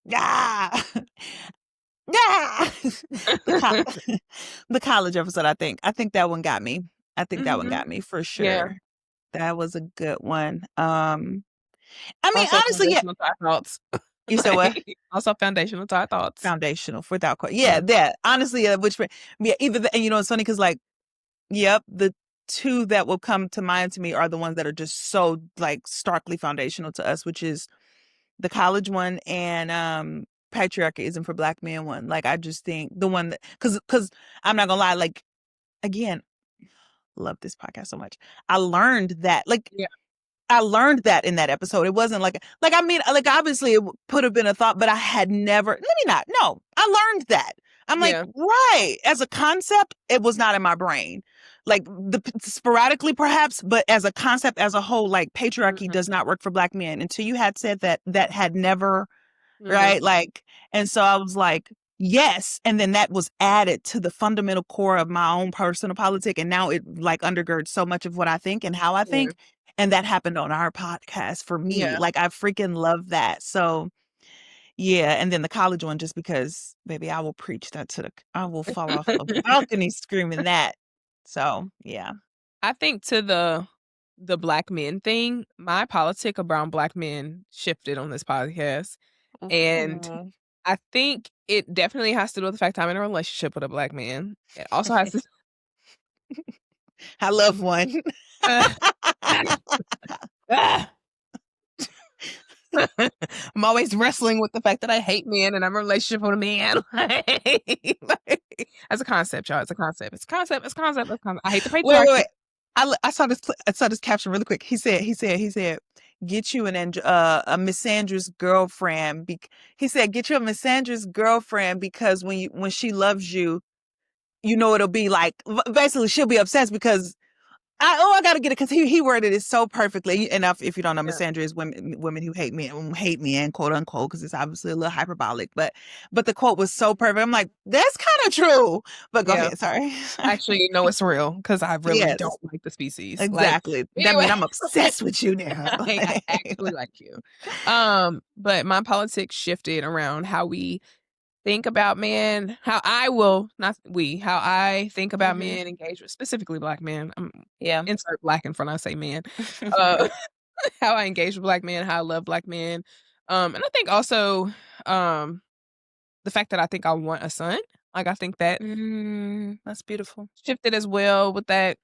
yeah, yeah, the co- the college episode. I think that one got me. I think that one Mhm. got me for Yeah. sure. That was a good one. I mean, Also honestly, yeah. foundational to our thoughts. You said what? Like, also foundational to our thoughts. Foundational, without question. Yeah, Yeah. that honestly, yeah, and you know, it's funny because like, yep, the two that will come to mind to me are the ones that are just so like starkly foundational to us, which is the college one and patriarchy isn't for black men one. Like I just think the one that because I'm not gonna lie, like again, love this podcast so much. I learned that like Yeah. I learned that in that episode. It wasn't like I mean, like obviously it could have been a thought, but I had never. Let me not. No, I learned that. I'm like, Yeah. right. As a concept, it was not in my brain. Like sporadically, perhaps, but as a concept, as a whole, like patriarchy Mhm. does not work for black men. Until you had said that, that had never Mhm. right? Like, and so I was like, yes. And then that was added to the fundamental core of my own personal politic. And now it like undergirds so much of what I think and how I Yeah. think. And that happened on our podcast for me. Yeah. Like, I freaking love that. So, yeah. And then the college one, just because, baby, I will preach that I will fall off a balcony screaming that. So, yeah. I think to the black men thing, my politic around black men shifted on this podcast, and Ooh. I think it definitely has to do with the fact I'm in a relationship with a black man. It also has to I love one. Ah! I'm always wrestling with the fact that I hate men and I'm in a relationship with a man. As a concept, y'all. It's a concept. It's a concept. It's a concept. It's a concept. I hate the Wait. patriarchy. I saw this caption really quick. He said, get you a misandrous girlfriend. He said, get you a misandrous girlfriend because when she loves you, you know it'll be like basically she'll be obsessed because I gotta get it because he worded it so perfectly. And if you don't know, Yeah. misandry is women who hate men, quote unquote, because it's obviously a little hyperbolic. But the quote was so perfect. I'm like, that's kind of true. But go Yeah. ahead, sorry. Actually, no, it's real because I really Yes, don't like the species. Like, exactly. That anyway, means I'm obsessed with you now. I actually like you. But my politics shifted around how we think about men, how I will, not we, how I think about Hmm. men, engage with specifically black men. Yeah. Insert black in front, I say man. Uh, how I engage with black men, how I love black men. And I think also, um, the fact that I think I want a son. Like I think that That's beautiful. shifted as well with that.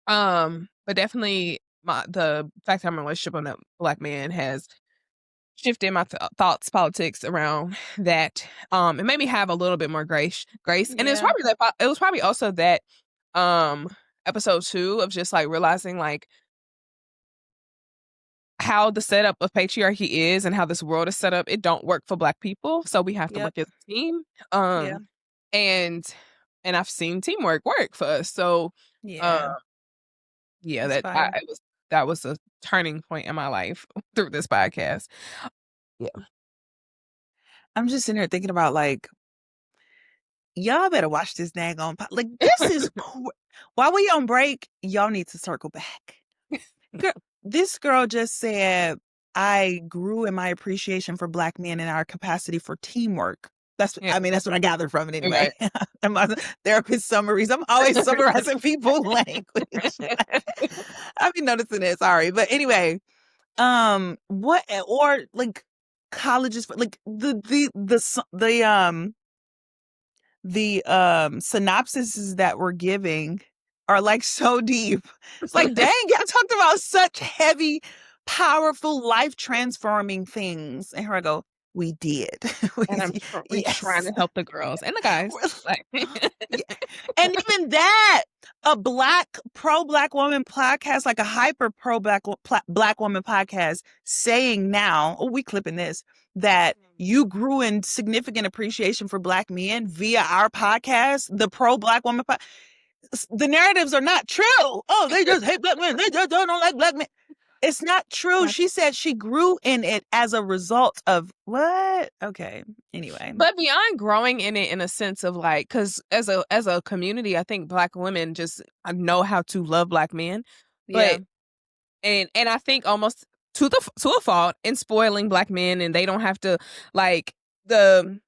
But definitely the fact that I'm in a relationship with a black man has shifted my thoughts, politics around that. It made me have a little bit more grace, and it's Yeah. probably it was probably also that um episode 2 of just like realizing like how the setup of patriarchy is and how this world is set up. It don't work for black people, so we have to Yep. work as a team. Yeah. And I've seen teamwork work for us. So, uh, Yeah. yeah, That's fire. that was a turning point in my life through this podcast. Yeah. I'm just sitting here thinking about like, y'all better watch this daggone like this is while we on break, y'all need to circle back. Girl, this girl just said, I grew in my appreciation for black men and our capacity for teamwork. Yeah. I mean, that's what I gathered from it anyway. Okay. And my therapist summaries. I'm always summarizing people's language. I've been noticing it. Sorry. But anyway, what or like colleges like the synopsises that we're giving are like so deep. It's like, dang, y'all talked about such heavy powerful, life-transforming things. And here I go, we did. And we trying Yes. to help the girls and the guys. Like, Yeah. And even that, a pro-black woman podcast, like a hyper black woman podcast, saying now, oh, we clipping this, that you grew in significant appreciation for black men via our podcast, the pro-black woman the narratives are not true. Oh, they just hate black men. They just don't like black men. It's not true. She said she grew in it as a result of what? Okay. Anyway. But beyond growing in it in a sense of like, because as a community, I think black women just know how to love black men. Yeah. But and I think almost to a fault in spoiling black men, and they don't have to like the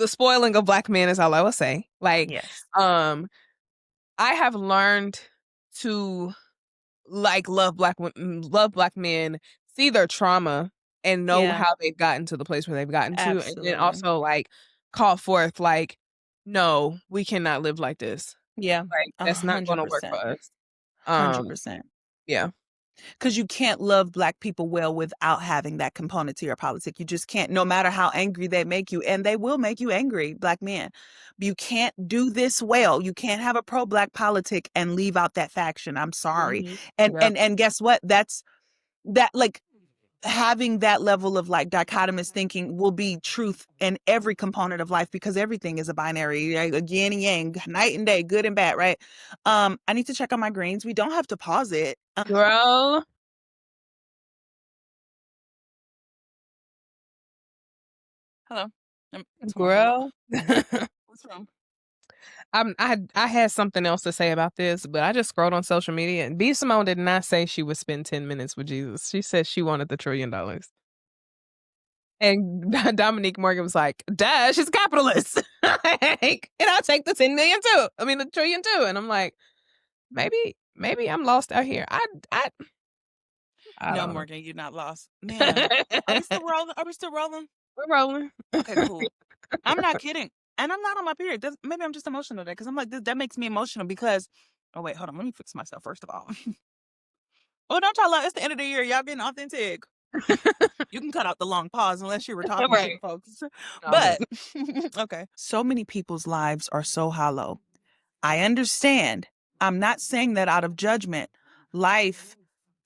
spoiling of black men is all I will say. Like, Yes. I have learned to like love black men, see their trauma, and know Yeah. how they've gotten to the place where they've gotten to, and Absolutely. then also like call forth like, no, we cannot live like this. Yeah. Like that's not going to work 100%. for us. 100%. Yeah. Because you can't love black people well without having that component to your politic. You just can't, no matter how angry they make you, and they will make you angry, black men. You can't do this well. You can't have a pro-black politic and leave out that faction. I'm sorry. Mm-hmm. And guess what? That's that, like, having that level of like dichotomous thinking will be truth in every component of life, because everything is a binary, right? Yin and yang, night and day, good and bad, right? I need to check on my greens. We don't have to pause it. Girl. Hello. Girl. What's wrong? I had something else to say about this, but I just scrolled on social media, and B. Simone did not say she would spend 10 minutes with Jesus. She said she wanted the $1 trillion. And Dominique Morgan was like, duh, she's a capitalist. Like, and I'll take the 10 million too. I mean, the trillion too. And I'm like, maybe I'm lost out here. I No, don't know. Morgan, you're not lost. Man, are we still rolling? Are we still rolling? We're rolling. Okay, cool. I'm not kidding. And I'm not on my period. Maybe I'm just emotional today, because I'm like, that makes me emotional because, oh, wait, hold on. Let me fix myself first of all. Oh, don't y'all lie. It's the end of the year. Y'all getting authentic. You can cut out the long pause unless you were talking to Right. folks. No, But, okay. So many people's lives are so hollow. I understand. I'm not saying that out of judgment. Life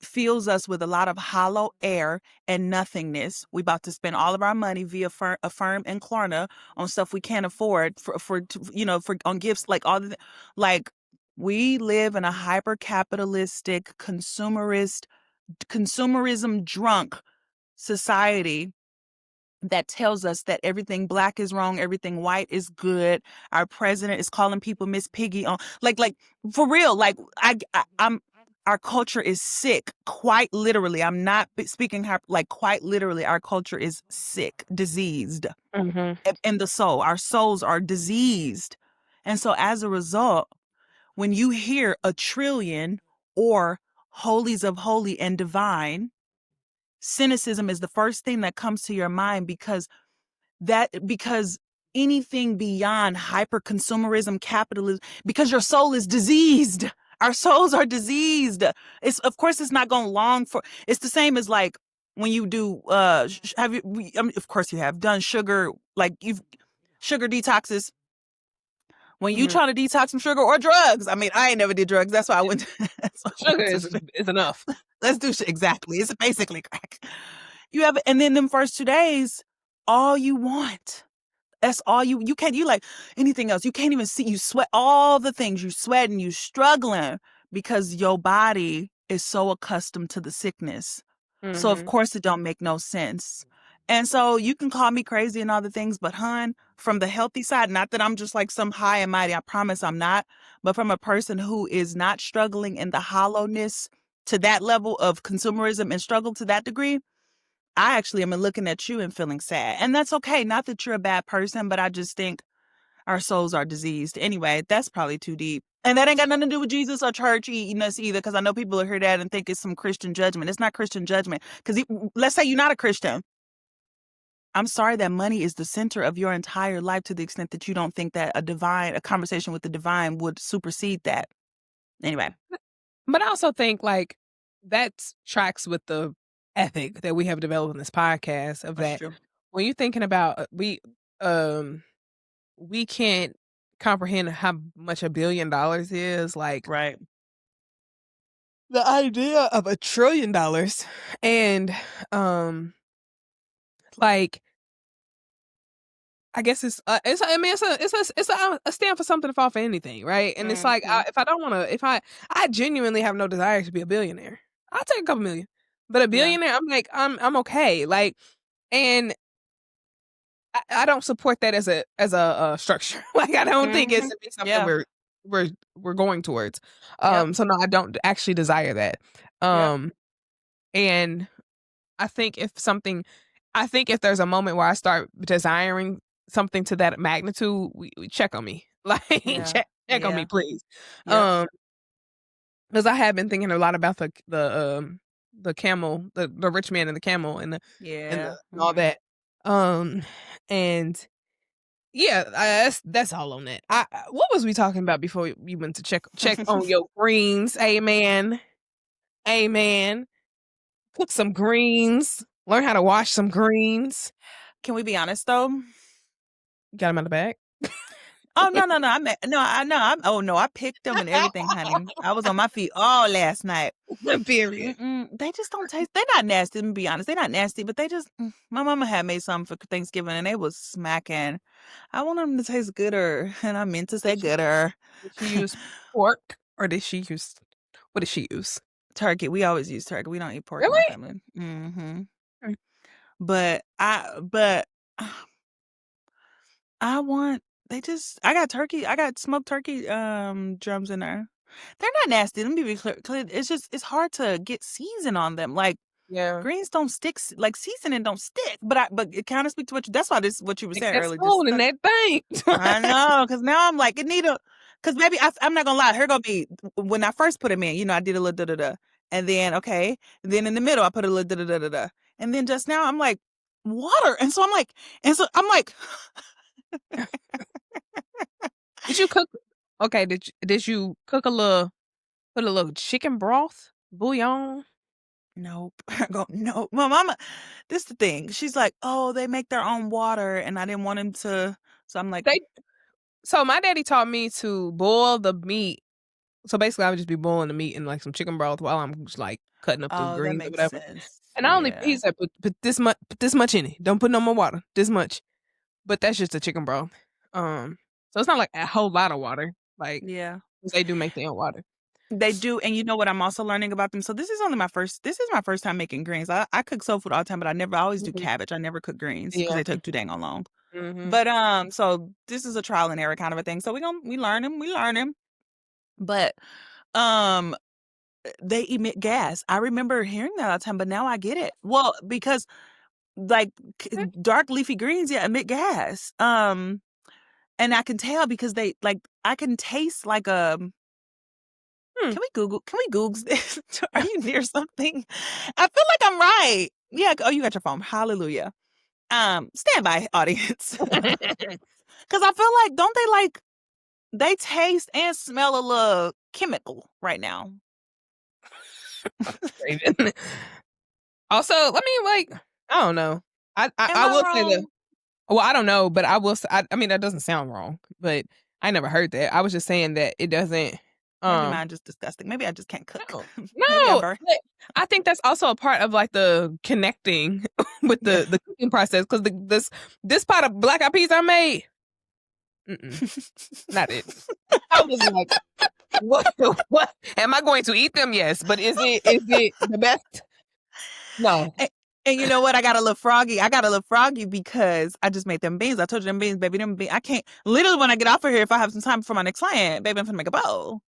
fills us with a lot of hollow air and nothingness. We about to spend all of our money via Affirm and Klarna on stuff we can't afford for on gifts, like all the like. We live in a hyper capitalistic, consumerism drunk society that tells us that everything black is wrong, everything white is good. Our president is calling people Miss Piggy on like for real. Like I'm our culture is sick, quite literally. I'm not speaking like quite literally. Our culture is sick, diseased in the soul. Our souls are diseased. And so as a result, when you hear a trillion or holies of holy and divine, cynicism is the first thing that comes to your mind, because anything beyond hyper consumerism, capitalism, because your soul is diseased. Our souls are diseased. Of course it's not going long for. It's the same as like when you do of course you have done sugar, like you've sugar detoxes. When you try to detox from sugar or drugs, I mean, I ain't never did drugs. That's why I went. sugar is enough. Let's do exactly. It's basically crack. You have, and then them first 2 days, all you want. That's all you can't, you like anything else. You can't even see, you sweat all the things, you sweat and you struggling because your body is so accustomed to the sickness. So of course it don't make no sense. And so you can call me crazy and all the things, but hun, from the healthy side, not that I'm just like some high and mighty, I promise I'm not, but from a person who is not struggling in the hollowness to that level of consumerism and struggle to that degree, I actually am looking at you and feeling sad. And that's okay. Not that you're a bad person, but I just think our souls are diseased. Anyway, that's probably too deep. And that ain't got nothing to do with Jesus or church eating us either, because I know people will hear that and think it's some Christian judgment. It's not Christian judgment. Because let's say you're not a Christian. I'm sorry that money is the center of your entire life, to the extent that you don't think that a conversation with the divine would supersede that. Anyway. But I also think like that tracks with the ethic that we have developed in this podcast of That's that true. when you're thinking about we can't comprehend how much $1 billion is, like Right. the idea of $1 trillion and like I guess it's I mean it's a stand for something to fall for anything, right? And it's like Mhm. if I don't want to if I genuinely have no desire to be a billionaire, I'll take a couple million, but a Yeah. billionaire I'm okay, like, and I don't support that as a structure. Like I don't think it Mhm. should be something Yeah. we're going towards. Yep. So no, I don't actually desire that. Yep. Um, and I think I think if there's a moment where I start desiring something to that magnitude, we check on me. Like Yeah. check on me, Yeah. please. Yep. Um, because I have been thinking a lot about the camel, the rich man and the camel Yeah. and all Mhm. that. And yeah, that's all on that. What was we talking about before you went to check on your greens? Amen. Amen. Cook some greens. Learn how to wash some greens. Can we be honest though? Got them out the bag. Oh, no, no, no, I know, oh, no, I picked them and everything, honey. I was on my feet all last night. Period. They just don't taste they're not nasty, let me be honest. They're not nasty, but they just my mama had made some for Thanksgiving, and they was smacking. I want them to taste gooder, and I meant to say Did she gooder. did she use pork or did she use what did she use? Turkey, we always use turkey. We don't eat pork in my Really? family. Mhm. Mm. But I want I got smoked turkey, drums in there. They're not nasty, let me be clear, it's just it's hard to get season on them, like, Yeah. greens don't stick like, seasoning don't stick, but it kinda speak to what you that's why this what you were Make saying that earlier, just spoon in stuck that thing. I know, cause now I'm like, it need a cause maybe I'm not gonna lie, here gonna be when I first put them in, I did a little da da da, and then, okay, then in the middle, I put a little da da da da da, and then just now, I'm like, water, and so I'm like Did you cook okay, did you cook put a little chicken broth, bouillon? Nope. I go, "No." My mama this the thing, she's like, "Oh, they make their own water," and I didn't want him to so I'm like, They so my daddy taught me to boil the meat. So basically I would just be boiling the meat in like some chicken broth while I'm just like cutting up the "Oh, that greens or makes whatever. sense." And I only Yeah. he said put this much in it. Don't put no more water. This much. But that's just a chicken broth. So it's not like a whole lot of water. Like Yeah. 'cause they do make their own water. They do, and you know what I'm also learning about them? So this is my first time making greens. I cook soul food all the time, but I always do Mhm. cabbage. I never cook greens because Yeah. they take too dang on long. Mhm. But, so this is a trial and error kind of a thing. So we learn 'em. But, um, they emit gas. I remember hearing that all the time, but now I get it. Well, because like dark leafy greens, yeah, emit gas. And I can tell because I can taste like Hmm. can we Google this? Are you near something? I feel like I'm right. Yeah. Oh, you got your phone. Hallelujah. Stand by, audience. Cause I feel like don't they taste and smell a little chemical right now. Raven. Also, I mean, like, I don't know. Am I I will say that wrong? well, I don't know, but I will say I mean, that doesn't sound wrong, but I never heard that. I was just saying that it doesn't, Maybe um mine just disgusting. Maybe I just can't cook. no. Maybe I No, burn. but I think that's also a part of, like, the connecting with Yeah. the cooking process 'cause this pot of black eyed peas I made, mm-mm, not it. I was like, "What what? Am I going to eat them? Yes, but is it the best? No." And, and you know what? I got a little froggy. I got a little froggy because I just made them beans. I told you them beans, baby. Them beans. I can't literally when I get off of here, if I have some time for my next client, baby, I'm gonna make a bowl.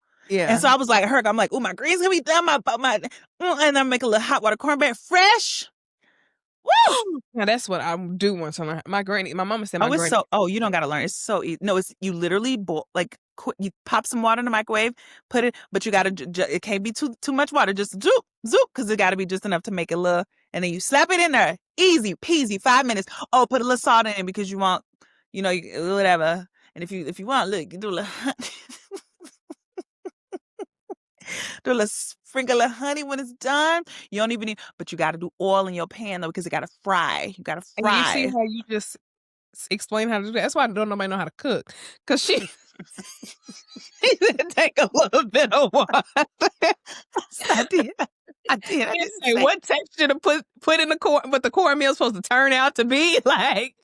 And so Yeah. I was like, I'm like, oh, my greens gonna be done. And I'm make a little hot water cornbread fresh. Woo! Now that's what I do want to learn. My mama said my granny Oh, you don't gotta learn. It's so easy. No, it's you literally boil like you pop some water in the microwave, put it, but you gotta it can't be too much water. Just zoop zoop because it gotta be just enough to make it little, and then you slap it in there, easy peasy, 5 minutes. Oh, put a little salt in it because you want, whatever. And if you want, look, you do a little do a little sprinkle of honey when it's done. You don't even need, but you got to do oil in your pan though because it got to fry. You got to And you see fry. how you just explain how to do that. That's why I don't nobody know how to cook. Cause she said take a little bit of water. I did. I did. I And didn't say say. what texture to put in the corn, what the cornmeal's supposed to turn out to be like.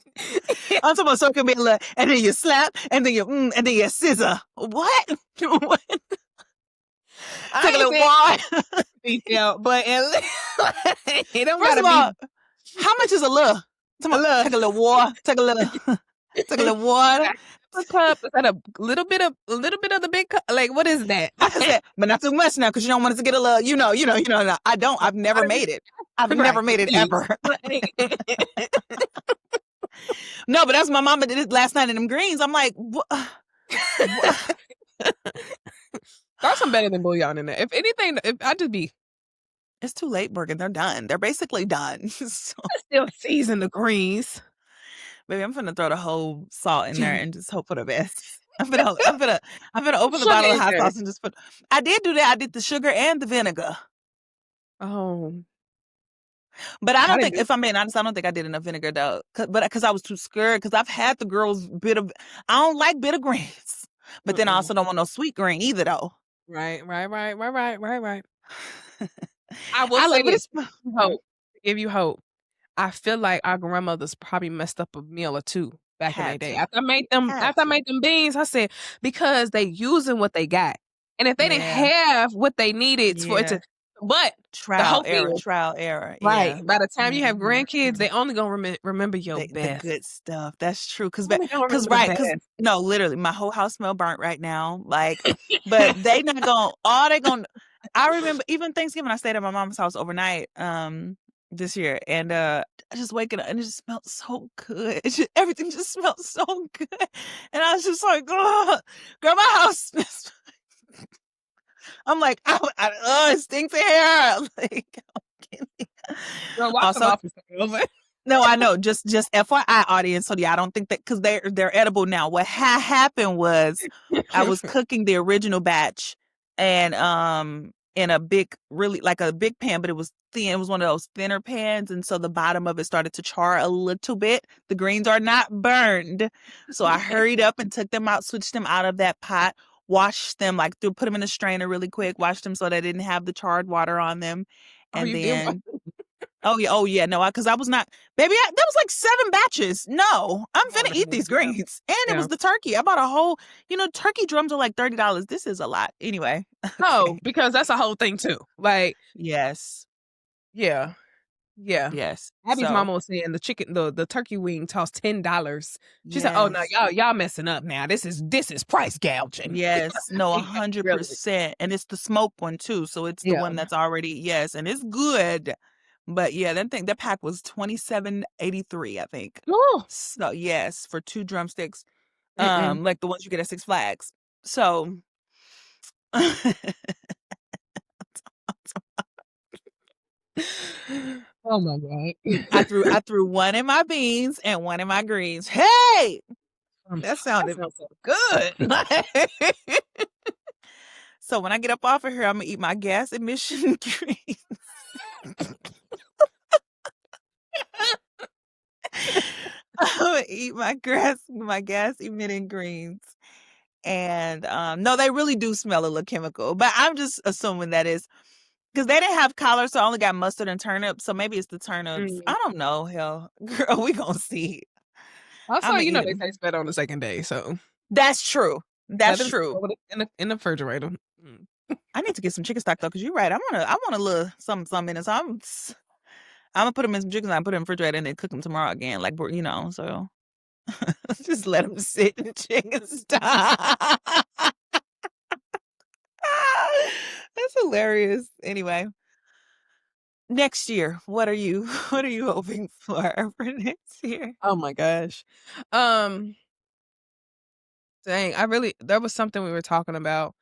I'm talking about so it can be like, and then you slap, and then and then you scissor. What? What? Take a little water. Detail, but it don't First gotta of be all, how much is a little? Take a little water. Take a little. Take a little water. a cup. Is that a little bit of the big cup? Like what is that? I said, but not too much now because you don't want it to get a little, no, I don't. I've never made it. I've never made it ever. No, but that's what my mama did it last night in them greens. I'm like, what? There's some better than bouillon in there. If anything, I just be. It's too late, Morgan. They're done. They're basically done. So, still season the greens. baby, I'm finna throw the whole salt in there and just hope for the best. I'm finna open the bottle of hot sauce and just put. I did do that. I did the sugar and the vinegar. Oh. But I don't think, if I'm being honest, I don't think I did enough vinegar though. Because I was too scared. Because I've had the girls I don't like bitter greens. But then I also don't want no sweet green either though. Right. I will say this. Give you hope. I feel like our grandmothers probably messed up a meal or two back in their day. After I made them beans, I said, because they using what they got. And if they didn't have what they needed for it to, but trial error. Right. Yeah. By the time you have grandkids, they only gonna remember your best. The good stuff. That's true. Because no, literally, my whole house smell burnt right now. Like, but they not gonna. All they gonna. I remember even Thanksgiving, I stayed at my mom's house overnight. This year, and I just waking up and it just smelled so good. Everything just smelled so good, and I was just like, oh, girl, my house. I'm like, it stinks in here. Like, also, no, I know. Just FYI, audience. So yeah, I don't think that because they're edible now. What happened was I was cooking the original batch, and in a big, really like a big pan, but it was thin. It was one of those thinner pans, and so the bottom of it started to char a little bit. The greens are not burned, so I hurried up and took them out, switched them out of that pot, washed them put them in a strainer really quick, washed them so they didn't have the charred water on them, and then. Oh yeah, no, because I was not, baby. That was like 7 batches. No, I'm finna eat these greens, and it was the turkey. I bought a whole, turkey drums are like $30. This is a lot, anyway. Oh, because that's a whole thing too. Like yes, yes. Abby's mama was saying the turkey wing cost $10. She said, "Oh no, y'all messing up now. This is price gouging." Yes, no, 100%, and it's the smoked one too. So it's the one that's already and it's good. But yeah, that pack was $27.83, I think. Oh. So yes, for 2 drumsticks, like the ones you get at Six Flags. So, oh my god! I threw one in my beans and one in my greens. Hey, that sounded so good. So when I get up off of here, I'm gonna eat my gas emission greens. I'm gonna eat my gas emitting greens. And no, they really do smell a little chemical, but I'm just assuming that is because they didn't have collards, so I only got mustard and turnips. So maybe it's the turnips. I don't know. Hell, girl, we gonna see. Also, they taste better on the second day. So that's true. That's true. In the refrigerator. I need to get some chicken stock though, because you're right. I want a little something in it. So I'm gonna put them in some chicken. I put them in the refrigerator and then cook them tomorrow again. Like so. Just let them sit in chicken stock. That's hilarious. Anyway, next year, what are you hoping for next year? Oh my gosh. Dang, there was something we were talking about.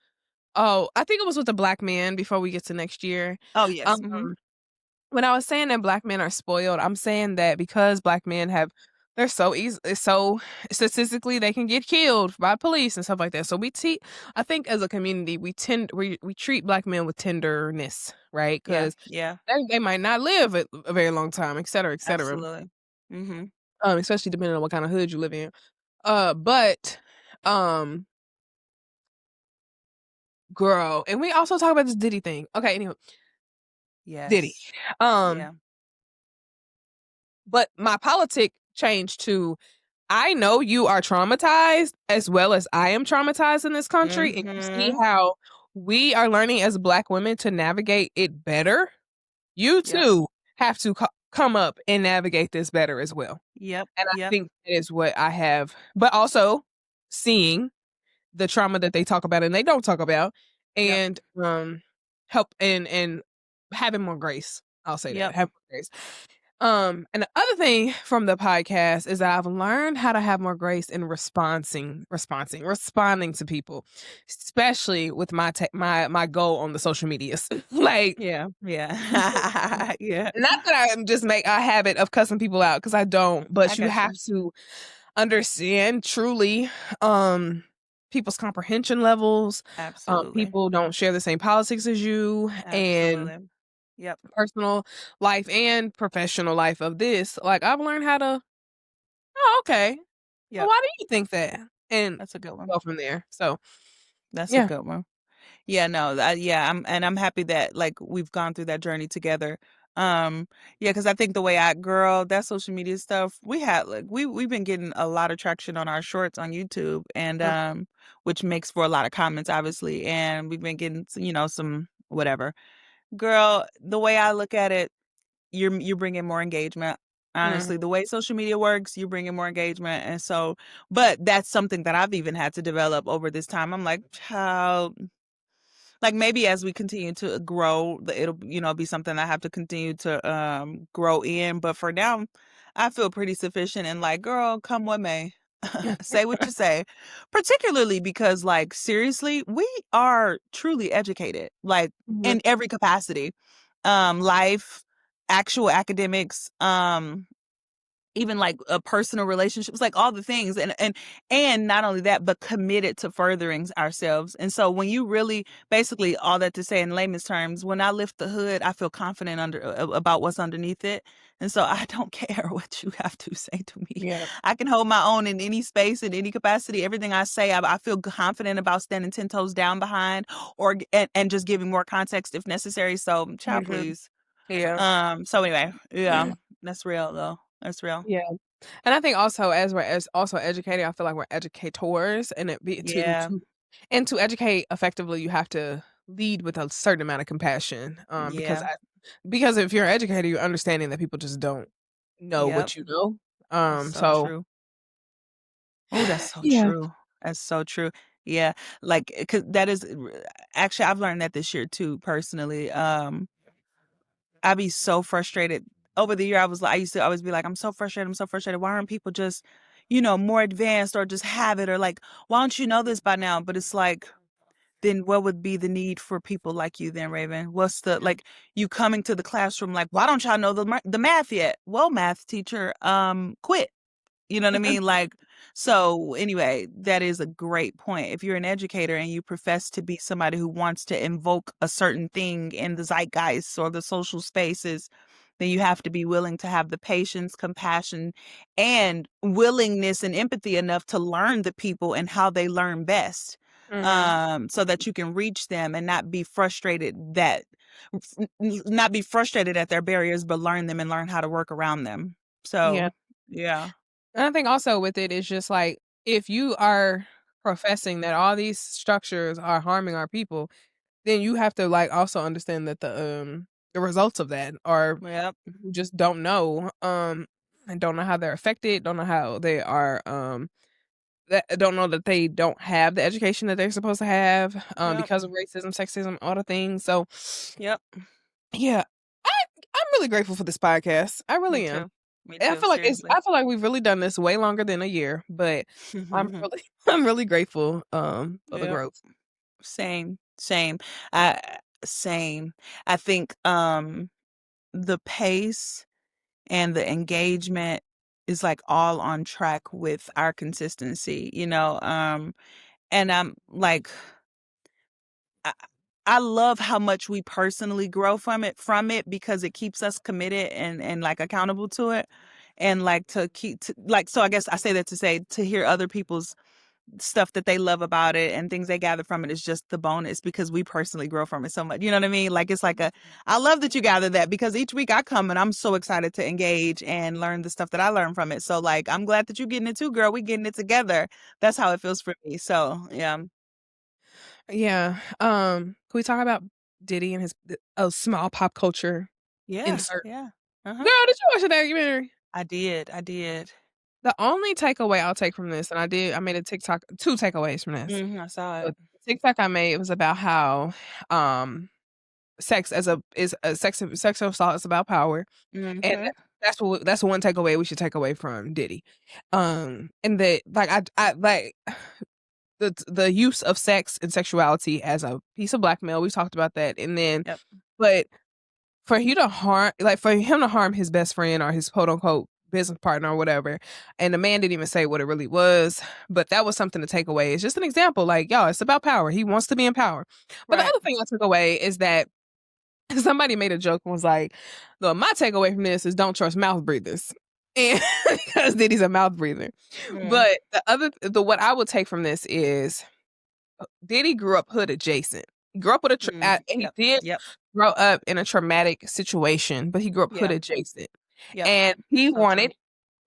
Oh, I think it was with the black man before we get to next year. Oh yes. When I was saying that black men are spoiled, I'm saying that because black men have They're so easy. It's so statistically they can get killed by police and stuff like that. So I think as a community, we treat black men with tenderness, right? Yeah, Because yeah, they might not live a very long time, et cetera, et cetera. absolutely. Mhm. Especially depending on what kind of hood you live in. But um, girl, and we also talk about this Diddy thing. Okay, anyway, Diddy. Yes. Um, Yeah. but my politic changed to I know you are traumatized as well as I am traumatized in this country, and you see Mhm. how we are learning as Black women to navigate it better. You Yep. too have to come up and navigate this better as well. Yep. And I Yep. think that is what I have, but also seeing the trauma that they talk about and they don't talk about, Yep. and help and having more grace. I'll say that Yep. have more grace. And the other thing from the podcast is that I've learned how to have more grace in responding to people, especially with my goal on the social medias. Like, Yeah. Yeah. Yeah. not that I just make a habit of cussing people out because I don't, I but you got have you. to understand truly um people's comprehension levels. Absolutely. People don't share the same politics as you, and Absolutely. Yep. personal life and professional life of this. Like I've learned how to, oh, okay. Well, Yep. why do you think that? And That's a good one. go from there. So That's a yeah. good one. Yeah, no, yeah, I'm happy that like we've gone through that journey together. Yeah, because I think the way girl, that social media stuff, we had like we've been getting a lot of traction on our shorts on YouTube, and Mm, which makes for a lot of comments, obviously, and we've been getting some whatever. Girl, the way I look at it, you're bringing more engagement. mhm. Honestly, the way social media works, you bring in more engagement, and so, but that's something that I've even had to develop over this time. I'm like, child, like maybe as we continue to grow, it'll be something I have to continue to grow in. But for now, I feel pretty sufficient and like, girl, come what may. Say what you say. Particularly because like seriously, we are truly educated, like Mhm, in every capacity. Life, actual academics, even like personal relationships, like all the things, and not only that, but committed to furthering ourselves. And so when you really, basically all that to say in layman's terms, when I lift the hood, I feel confident about what's underneath it. And so I don't care what you have to say to me. yeah. I can hold my own in any space, in any capacity. Everything I say, I feel confident about standing 10 toes down behind, and just giving more context if necessary. So child, Mhm, please. yeah. So anyway, yeah, that's real though. That's real. Yeah. And I think also as we're as also educated, I feel like we're educators, and it be Yeah. to educate effectively, you have to lead with a certain amount of compassion. Yeah. Because if you're an educator, you're understanding that people just don't know Yep. what you know. That's so So true. Oh, that's so yeah. true. That's so true. Yeah. Like, 'cause that is actually, I've learned that this year too, personally. I be so frustrated. Over the year, I used to always be like, I'm so frustrated. I'm so frustrated. Why aren't people just, more advanced or just have it? Or like, why don't you know this by now? But it's like, then what would be the need for people like you then, Raven? What's the like you coming to the classroom like, why don't y'all know the math yet? Well, math teacher, quit. You know what I mean? Like, so anyway, that is a great point. If you're an educator and you profess to be somebody who wants to invoke a certain thing in the zeitgeist or the social spaces, then you have to be willing to have the patience, compassion, and willingness and empathy enough to learn the people and how they learn best. Mhm. So that you can reach them and not be frustrated at their barriers, but learn them and learn how to work around them. Yeah. So, yeah. And I think also with it is just like if you are professing that all these structures are harming our people, then you have to like also understand that the results of that are Yep. people who just don't know and don't know how they're affected, don't know how they are that don't know that they don't have the education that they're supposed to have Yep. because of racism, sexism, all the things. So Yep. yeah, I I'm really grateful for this podcast. I Me really am. too. Me And too. Seriously. I feel like we've really done this way longer than a year, but I'm really I'm really grateful for the Yep. growth. Same. Same. I same. I think the pace and the engagement is like all on track with our consistency, you know. And I'm like, I, I love how much we personally grow from it because it keeps us committed and like accountable to it. And like to keep like, so I guess I say that to say to hear other people's stuff that they love about it and things they gather from it is just the bonus because we personally grow from it so much. You know what I mean? Like it's like I love that you gather that because each week I come and I'm so excited to engage and learn the stuff that I learn from it. So like I'm glad that you're getting it too, girl. We getting it together. That's how it feels for me. So yeah. Yeah. Can we talk about Diddy and his a small pop culture Yeah. insert? Yeah. Uh-huh. Girl, did you watch the documentary? I did. I did. The only takeaway I'll take from this, and I made a TikTok, 2 takeaways from this. I saw it. The TikTok I made was about how, sex as a is a sexual assault is about power, and Mm-hmm. that's one takeaway we should take away from Diddy. And that like I like the use of sex and sexuality as a piece of blackmail. We talked about that, and then Yep. but for him to harm his best friend or his quote unquote business partner or whatever, and the man didn't even say what it really was, but that was something to take away. It's just an example, like, y'all, it's about power. He wants to be in power. But the Right. other thing I took away is that somebody made a joke and was like, "No, my takeaway from this is don't trust mouth breathers." And because Diddy's a mouth breather. Mm. But the what I would take from this is Diddy grew up hood adjacent. He grew up with and he Yep. did Yep. grow up in a traumatic situation, but he grew up hood Yeah. adjacent. Yep. And he So true. wanted,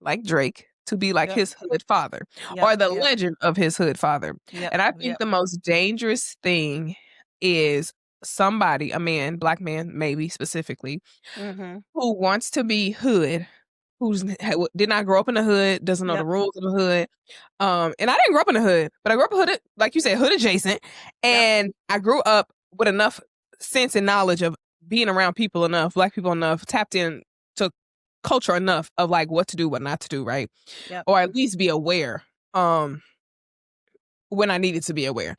like Drake, to be like Yep. his hood father Yep. or the Yep. legend of his hood father. Yep. And I think Yep. the most dangerous thing is somebody, a man, black man, maybe specifically, Mm-hmm. who wants to be hood, did not grow up in the hood, doesn't know the Yep. rules of the hood. And I didn't grow up in the hood, but I grew up hood, like you said, hood adjacent. Yep. And I grew up with enough sense and knowledge of being around people enough, black people enough, tapped in to culture enough of like what to do, what not to do, right? Yep. Or at least be aware when I needed to be aware.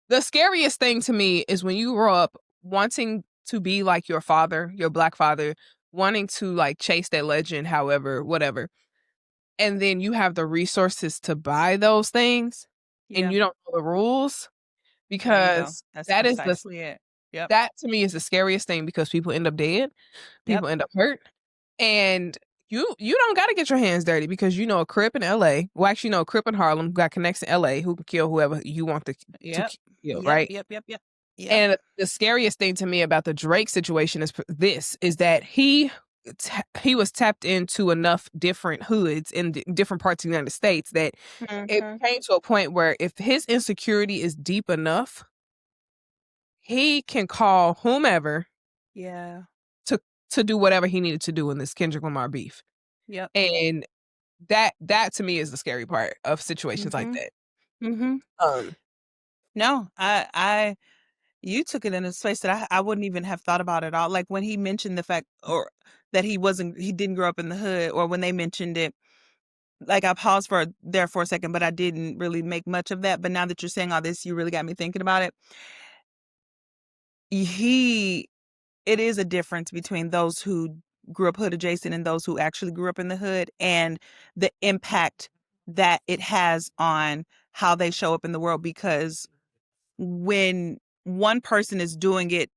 The scariest thing to me is when you grow up wanting to be like your father, your black father, wanting to like chase that legend, however, whatever. And then you have the resources to buy those things and Yeah. you don't know the rules There you go. because That's that is the precisely it. Yep. that to me is the scariest thing because people end up dead, Yep. people end up hurt, and you don't got to get your hands dirty because you know a Crip in LA, well actually no a Crip in Harlem got connects in LA who can kill whoever you want to Yep. kill, Yep. right? Yep. Yep. Yep. Yep. And the scariest thing to me about the Drake situation is that he was tapped into enough different hoods in different parts of the United States that it Mm-hmm. came to a point where if his insecurity is deep enough, he can call whomever Yeah. to to do whatever he needed to do in this Kendrick Lamar beef. Yep. And that to me is the scary part of situations like Mm-hmm. that. Mm-hmm. Um No, you took it in a space that I wouldn't even have thought about at all. Like when he mentioned the fact or that he didn't grow up in the hood, or when they mentioned it, like I paused for a second, but I didn't really make much of that. But now that you're saying all this, you really got me thinking about it. He It is a difference between those who grew up hood adjacent and those who actually grew up in the hood, and the impact that it has on how they show up in the world. Because when one person is doing it,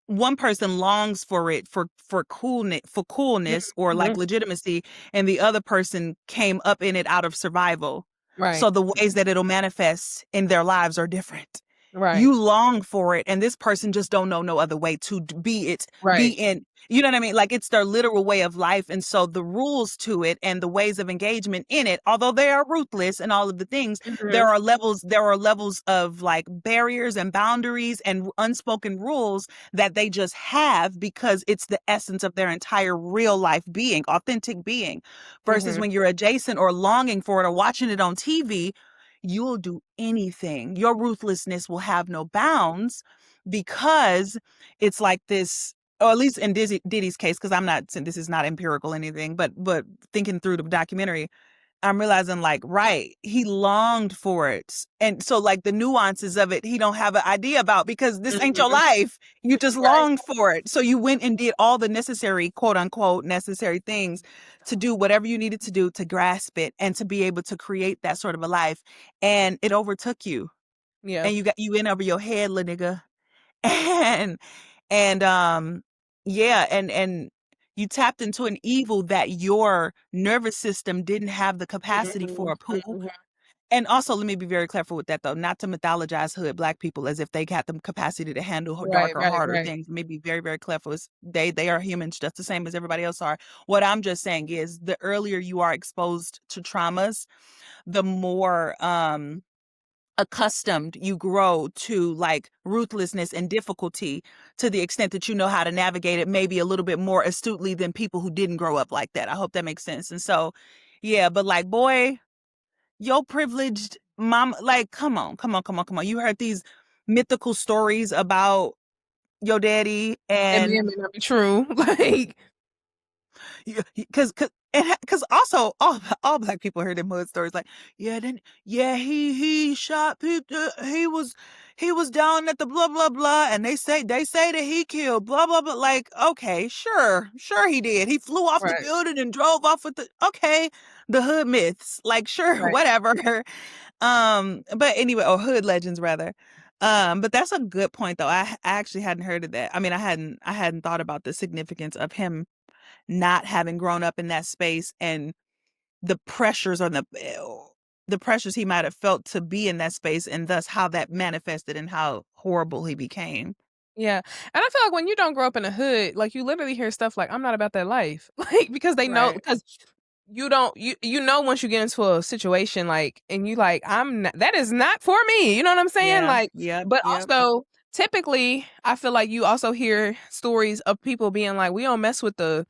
one person longs for it for coolness or like mhm, legitimacy, and the other person came up in it out of survival. right, So the ways that it'll manifest in their lives are different. right, You long for it, and this person just don't know no other way to be right. in, you know what I mean? Like it's their literal way of life. And so the rules to it and the ways of engagement in it, although they are ruthless and all of the things, Mhm, there are levels of like barriers and boundaries and unspoken rules that they just have because it's the essence of their entire real life being, authentic being. Versus mhm, when you're adjacent or longing for it or watching it on TV, you'll do anything. Your ruthlessness will have no bounds because it's like this, or at least in Diddy's case, because I'm not saying this is not empirical or anything, but thinking through the documentary, I'm realizing like, right, he longed for it. And so like the nuances of it, he don't have an idea about because this ain't your Mhm. life. You just Right. longed for it. So you went and did all the necessary, quote unquote, necessary things to do whatever you needed to do to grasp it and to be able to create that sort of a life. And it overtook you. Yeah. And you in over your head, little nigga. And and yeah, and you tapped into an evil that your nervous system didn't have the capacity Mhm. for a pool. Mhm. And also, let me be very careful with that though, not to mythologize hood black people as if they got the capacity to handle Right, darker, right, harder right. things. Let me be very, very careful. They are humans just the same as everybody else are. What I'm just saying is the earlier you are exposed to traumas, the more accustomed you grow to like ruthlessness and difficulty to the extent that you know how to navigate it maybe a little bit more astutely than people who didn't grow up like that. I hope that makes sense. And so, yeah, but like, boy, your privileged mom, like, come on, come on, come on, come on. You heard these mythical stories about your daddy And and it may not be true. Like, because also all black people heard them hood stories like yeah he shot people he was down at the blah blah blah and they say that he killed blah blah blah like okay sure he did he flew off the right, building and drove off with the okay the hood myths like sure right. whatever but anyway or hood legends rather but that's a good point though. I actually hadn't heard of that. I mean I hadn't thought about the significance of him not having grown up in that space and the pressures or the pressures he might have felt to be in that space and thus how that manifested and how horrible he became. Yeah, and I feel like when you don't grow up in the hood, like, you literally hear stuff like, "I'm not about that life." Like, because they know Right. because you don't you know once you get into a situation, like, and you like, "I'm not that is not for me." You know what I'm saying? Yeah. Like, Yep. but Yep. also, typically, I feel like you also hear stories of people being like, we don't mess with the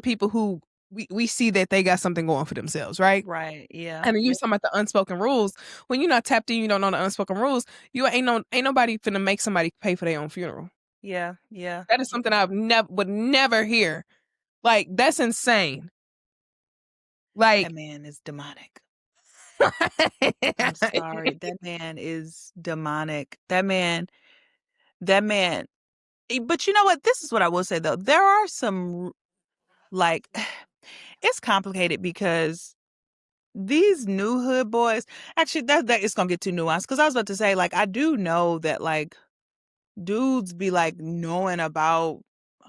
people who we see that they got something going for themselves, right? Right. Yeah. And then you was talking about the unspoken rules. When you're not tapped in, you don't know the unspoken rules, you ain't nobody finna make somebody pay for their own funeral. Yeah. Yeah. That is something I've would never hear. Like, that's insane. That Like man is demonic. I'm sorry. That man is demonic. That man. But you know what? This is what I will say though. There are some like it's complicated because these new hood boys, actually, that it's gonna get too nuanced because I was about to say, like, I do know that like dudes be like knowing about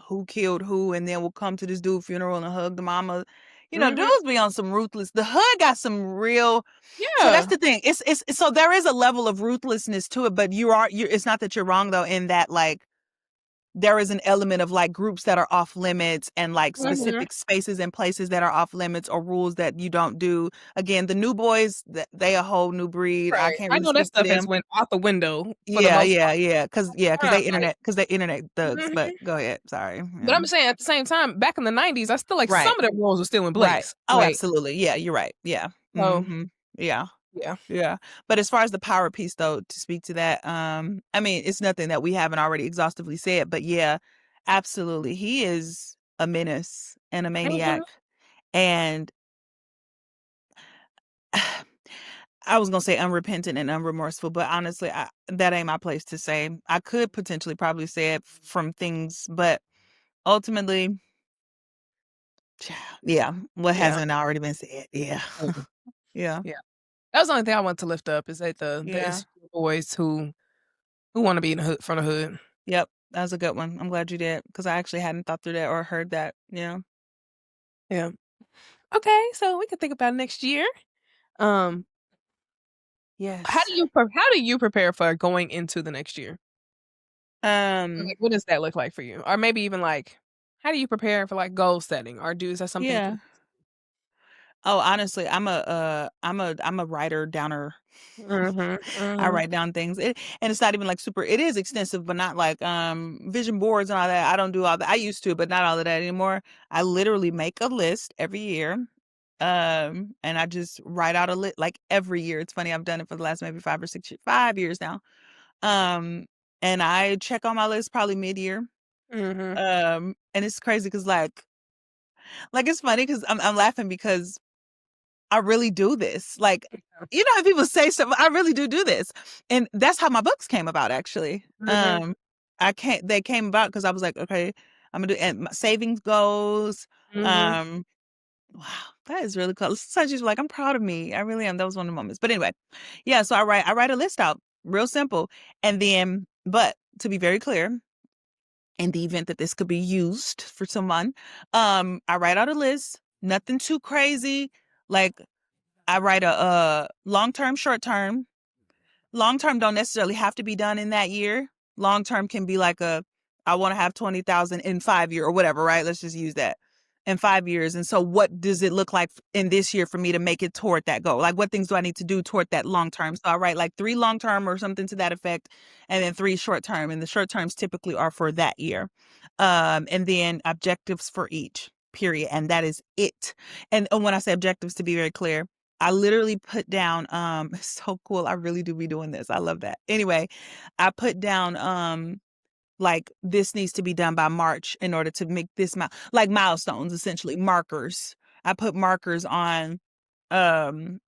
who killed who, and then will come to this dude funeral and hug the mama. You know, Mhm. dudes be on some ruthless. The hood got some real. So that's Yeah. the thing. It's so there is a level of ruthlessness to it, but you. It's not that you're wrong though in that like there is an element of like groups that are off limits and like Mhm. specific spaces and places that are off limits or rules that you don't do. Again, the new boys, they a whole new breed. I Right. can't I really know that speak to stuff has them. went out the window for the Yeah, most yeah, part. yeah. Cause I'm like they internet thugs. But mhm. go ahead. Sorry. But Yeah. I'm saying at the same time, back in the '90s, I still like Right. some of the rules were still in Right. place. Oh, Like, absolutely. Yeah, you're right. Yeah. so Mm-hmm. Yeah. yeah. Yeah. But as far as the power piece though, to speak to that, I mean, it's nothing that we haven't already exhaustively said, but yeah, absolutely. He is a menace and a Mhm. maniac. And I was gonna say unrepentant and unremorseful, but honestly, that ain't my place to say. I could potentially probably say it from things, but ultimately, yeah, what Yeah. hasn't already been said? Yeah, Mhm. yeah, Yeah. That was the only thing I want to lift up is that the yeah. insecure boys who wanna be in the hood from the hood. Yep, that was a good one. I'm glad you did because I actually hadn't thought through that or heard that. Yeah. Yeah. Okay, so we can think about next year. Um, Yes. how do you prepare for going into the next year? Um. Like, what does that look like for you? Or maybe even, like, how do you prepare for, like, goal setting? Or is that something Yeah. Oh, honestly, I'm a writer downer. Mhm, I mhm. write down things. And it's not even like super it is extensive, but not like vision boards and all that. I don't do all that. I used to, but not all of that anymore. I literally make a list every year. And I just write out a list like every year. It's funny, I've done it for the last maybe 5 years now. Um, and I check on my list probably mid-year. Mhm. And it's crazy because like it's funny because I'm laughing because I really do this. Like, you know how people say stuff, I really do this. And that's how my books came about, actually. Mhm. They came about because I was like, okay, I'm gonna do, and my savings goals. Mhm. Um, wow, that is really cool. Sometimes you're like, I'm proud of me. I really am. That was one of the moments. But anyway, yeah, so I write a list out, real simple. And then, but to be very clear, in the event that this could be used for someone, I write out a list, nothing too crazy. Like, I write a long term, short term. Long term don't necessarily have to be done in that year. Long term can be like I want to have 20,000 in 5 years or whatever, right? Let's just use that in 5 years. And so what does it look like in this year for me to make it toward that goal? Like, what things do I need to do toward that long term? So I write like 3 long term or something to that effect, and then 3 short term. And the short terms typically are for that year. And then objectives for each period. And that is it. And when I say objectives, to be very clear, I literally put down, it's so cool. I really do be doing this. I love that. Anyway, I put down, like, this needs to be done by March in order to make this like milestones, essentially markers. I put markers on,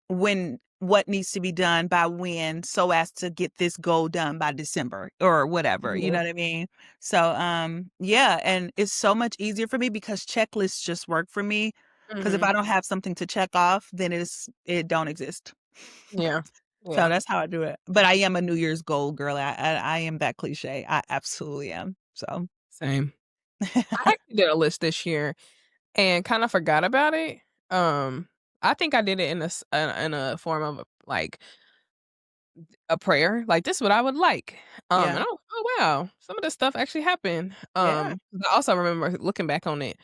when what needs to be done by when, so as to get this goal done by December or whatever. You know Mhm. what I mean? So, yeah, and it's so much easier for me because checklists just work for me. Because if I Mhm. don't have something to check off, then it don't exist. Yeah. So Yeah. that's how I do it. But I am a New Year's goal girl. I am that cliche. I absolutely am. So Same. I actually did a list this year and kinda forgot about it. Um, I think I did it in in a form of, like, a prayer, like, "This is what I would like." And yeah, I was, "Oh, wow, some of this stuff actually happened." yeah, 'Cause I also remember looking back on it,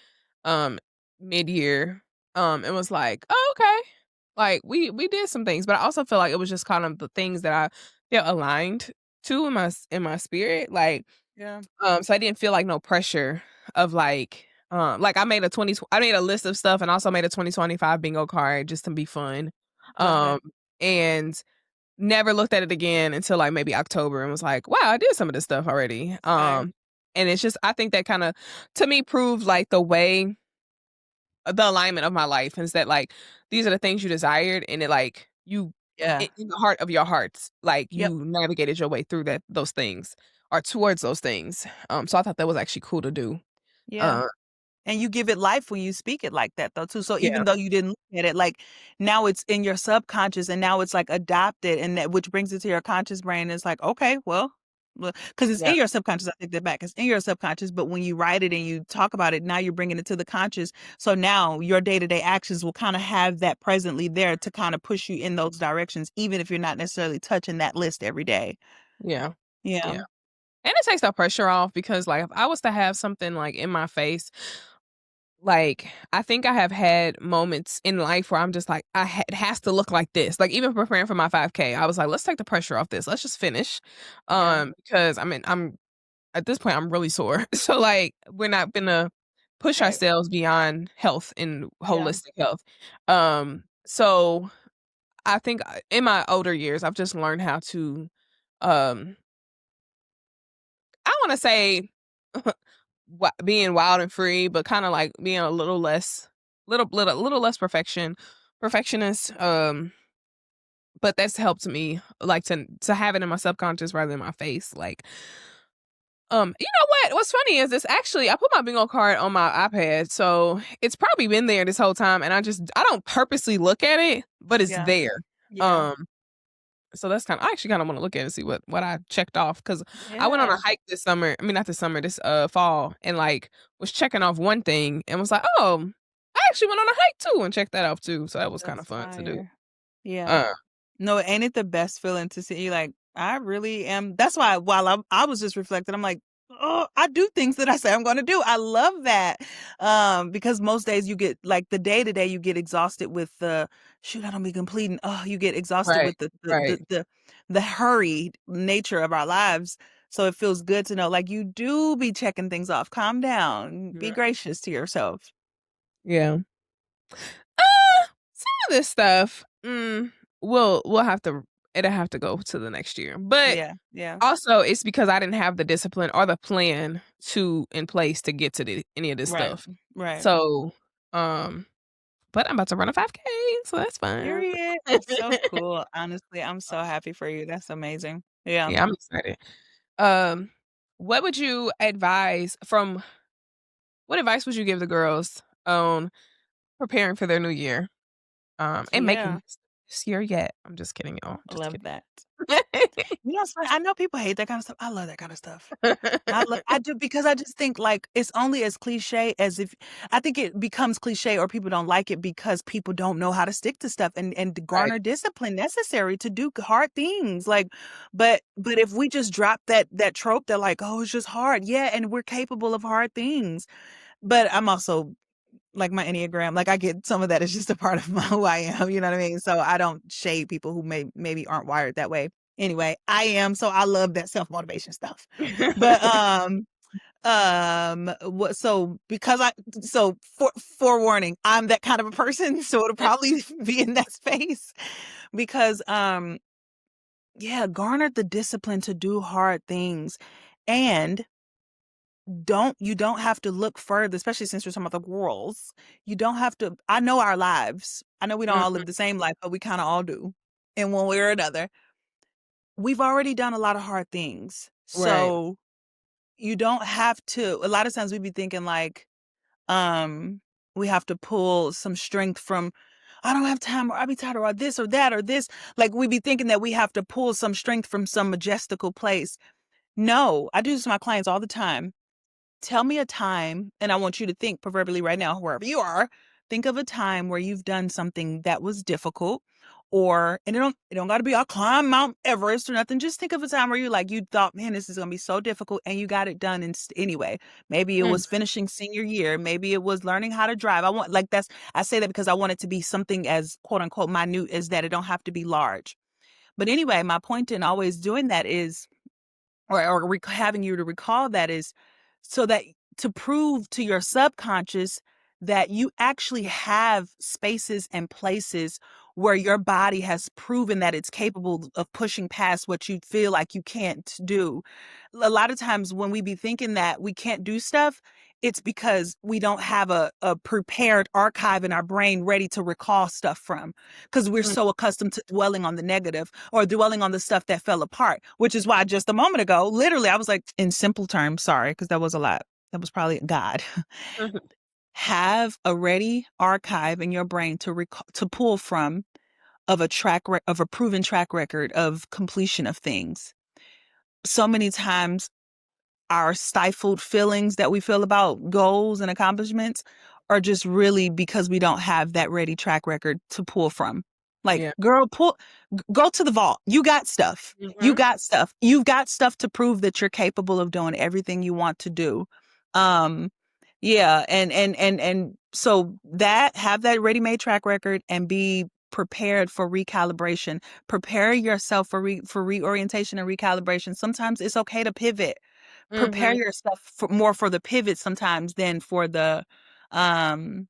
um, mid-year, it was like, "Oh, okay." Like, we did some things, but I also feel like it was just kind of the things that I felt aligned to in my spirit, yeah. so I didn't feel like no pressure of, like, I made a list of stuff and also made a 2025 bingo card just to be fun, Love it. um, and never looked at it again until, like, maybe October and was like, "Wow, I did some of this stuff already." Fire. And it's just I think that kinda, to me, proved, like, the alignment of my life is that, like, these are the things you desired and it, like, you Yeah. in the heart of your hearts, like, Yep. you navigated your way through those things or towards those things. So I thought that was actually cool to do. Yeah. Uh, And you give it life when you speak it like that though too. So yeah, even though you didn't look at it, like, now it's in your subconscious and now it's like adopted, and that which brings it to your conscious brain. It's like, okay, well, because it's yeah, in your subconscious. I take that back. It's in your subconscious, but when you write it and you talk about it, now you're bringing it to the conscious. So now your day-to-day actions will kind of have that presently there to kind of push you in those directions, even if you're not necessarily touching that list every day. yeah, Yeah. yeah. And it takes the pressure off because, like, if I was to have something, like, in my face, like, I think I have had moments in life where I'm just like, it has to look like this. Like, even preparing for my 5K, I was like, "Let's take the pressure off this. Let's just finish." Yeah. Because, I mean, I'm at this point, I'm really sore. So, like, we're not gonna push Right. ourselves beyond health and Yeah. holistic health. So I think in my older years, I've just learned how to, um, I wanna say being wild and free, but kinda like being a little less little less perfectionist, but that's helped me, like, to have it in my subconscious rather than my face, like, you know what? What's funny is I put my bingo card on my iPad, so it's probably been there this whole time, and I don't purposely look at it, but it's Yeah. there. Yeah. Um, so that's I actually kinda wanna look at it and see what I checked off because I went on a Yeah. hike this summer I mean, not this summer, this, fall, and, like, was checking off one thing and was like, "Oh, I actually went on a hike too," and checked that off too, so that was kinda That's fun to do. fire. Yeah. Uh, No, ain't it the best feeling to see, like, I really am. That's why while I was just reflecting, I'm like, oh, I do things that I say I'm gonna do. I love that. Because most days you get, like, the day to day you get exhausted with the shoot, I don't be completing. Oh, you get exhausted right, with right. the hurried nature of our lives. So it feels good to know, like, you do be checking things off. Calm down. Be Right. gracious to yourself. Yeah. Some of this stuff, we'll have to it'll have to go to the next year, but Yeah, yeah. also, it's because I didn't have the discipline or the plan in place to get to any of this Right. stuff. Right. So, um, but I'm about to run a 5K, so that's fun. Period. So cool. Honestly, I'm so happy for you. That's amazing. Yeah. Yeah, I'm excited. Um, what would you advise from what advice would you give the girls on preparing for their new year? And making Yeah. this year yet. I'm just kidding, y'all. I Just love kidding. that. You know, it's funny. I know people hate that kind of stuff. I love that kind of stuff. I do because I just think like it's only as cliche as if I think it becomes cliche or people don't like it because people don't know how to stick to stuff and to Right. garner discipline necessary to do hard things. Like, but if we just drop that trope that like, oh, it's just hard. Yeah, and we're capable of hard things. But I'm also like my Enneagram, like I get some of that is just a part of who I am, you know what I mean? So I don't shade people who maybe aren't wired that way. Anyway, I am, so I love that self-motivation stuff. But what so because I so for forewarning, I'm that kind of a person, so it'll probably be in that space because yeah, garner the discipline to do hard things and you don't have to look further, especially since you're talking about the girls. You don't have to. I know our lives. I know we don't all live Mhm. the same life, but we kind of all do in one way or another. We've already done a lot of hard things. Right. So you don't have to. A lot of times we be thinking like, um, we have to pull some strength from, I don't have time or I be tired or this or that or this. Like we be thinking that we have to pull some strength from some majestical place. No, I do this to my clients all the time. Tell me a time, and I want you to think proverbially right now, wherever you are, think of a time where you've done something that was difficult or and it don't got to be I'll climb Mount Everest or nothing. Just think of a time where you thought, man, this is gonna be so difficult, and you got it done anyway. Maybe it Mm, was finishing senior year, maybe it was learning how to drive. I say that because I want it to be something as quote unquote minute as that. It don't have to be large. But anyway, my point in always doing that is or having you to recall that is so that to prove to your subconscious that you actually have spaces and places where your body has proven that it's capable of pushing past what you feel like you can't do. A lot of times when we be thinking that we can't do stuff, it's because we don't have a prepared archive in our brain ready to recall stuff from because we're mm, so accustomed to dwelling on the negative or dwelling on the stuff that fell apart, which is why just a moment ago, literally, I was like, in simple terms, sorry, because that was a lot. That was probably God. mhm, Have a ready archive in your brain to pull from of of a proven track record of completion of things. So many times our stifled feelings that we feel about goals and accomplishments are just really because we don't have that ready track record to pull from. Like, yeah. girl, go to the vault. You got stuff. You Mhm, got stuff. You've got stuff to prove that you're capable of doing everything you want to do. Um, yeah, and so that have that ready-made track record and be prepared for recalibration. Prepare yourself for reorientation and recalibration. Sometimes it's okay to pivot. Prepare mhm, yourself more for the pivot sometimes um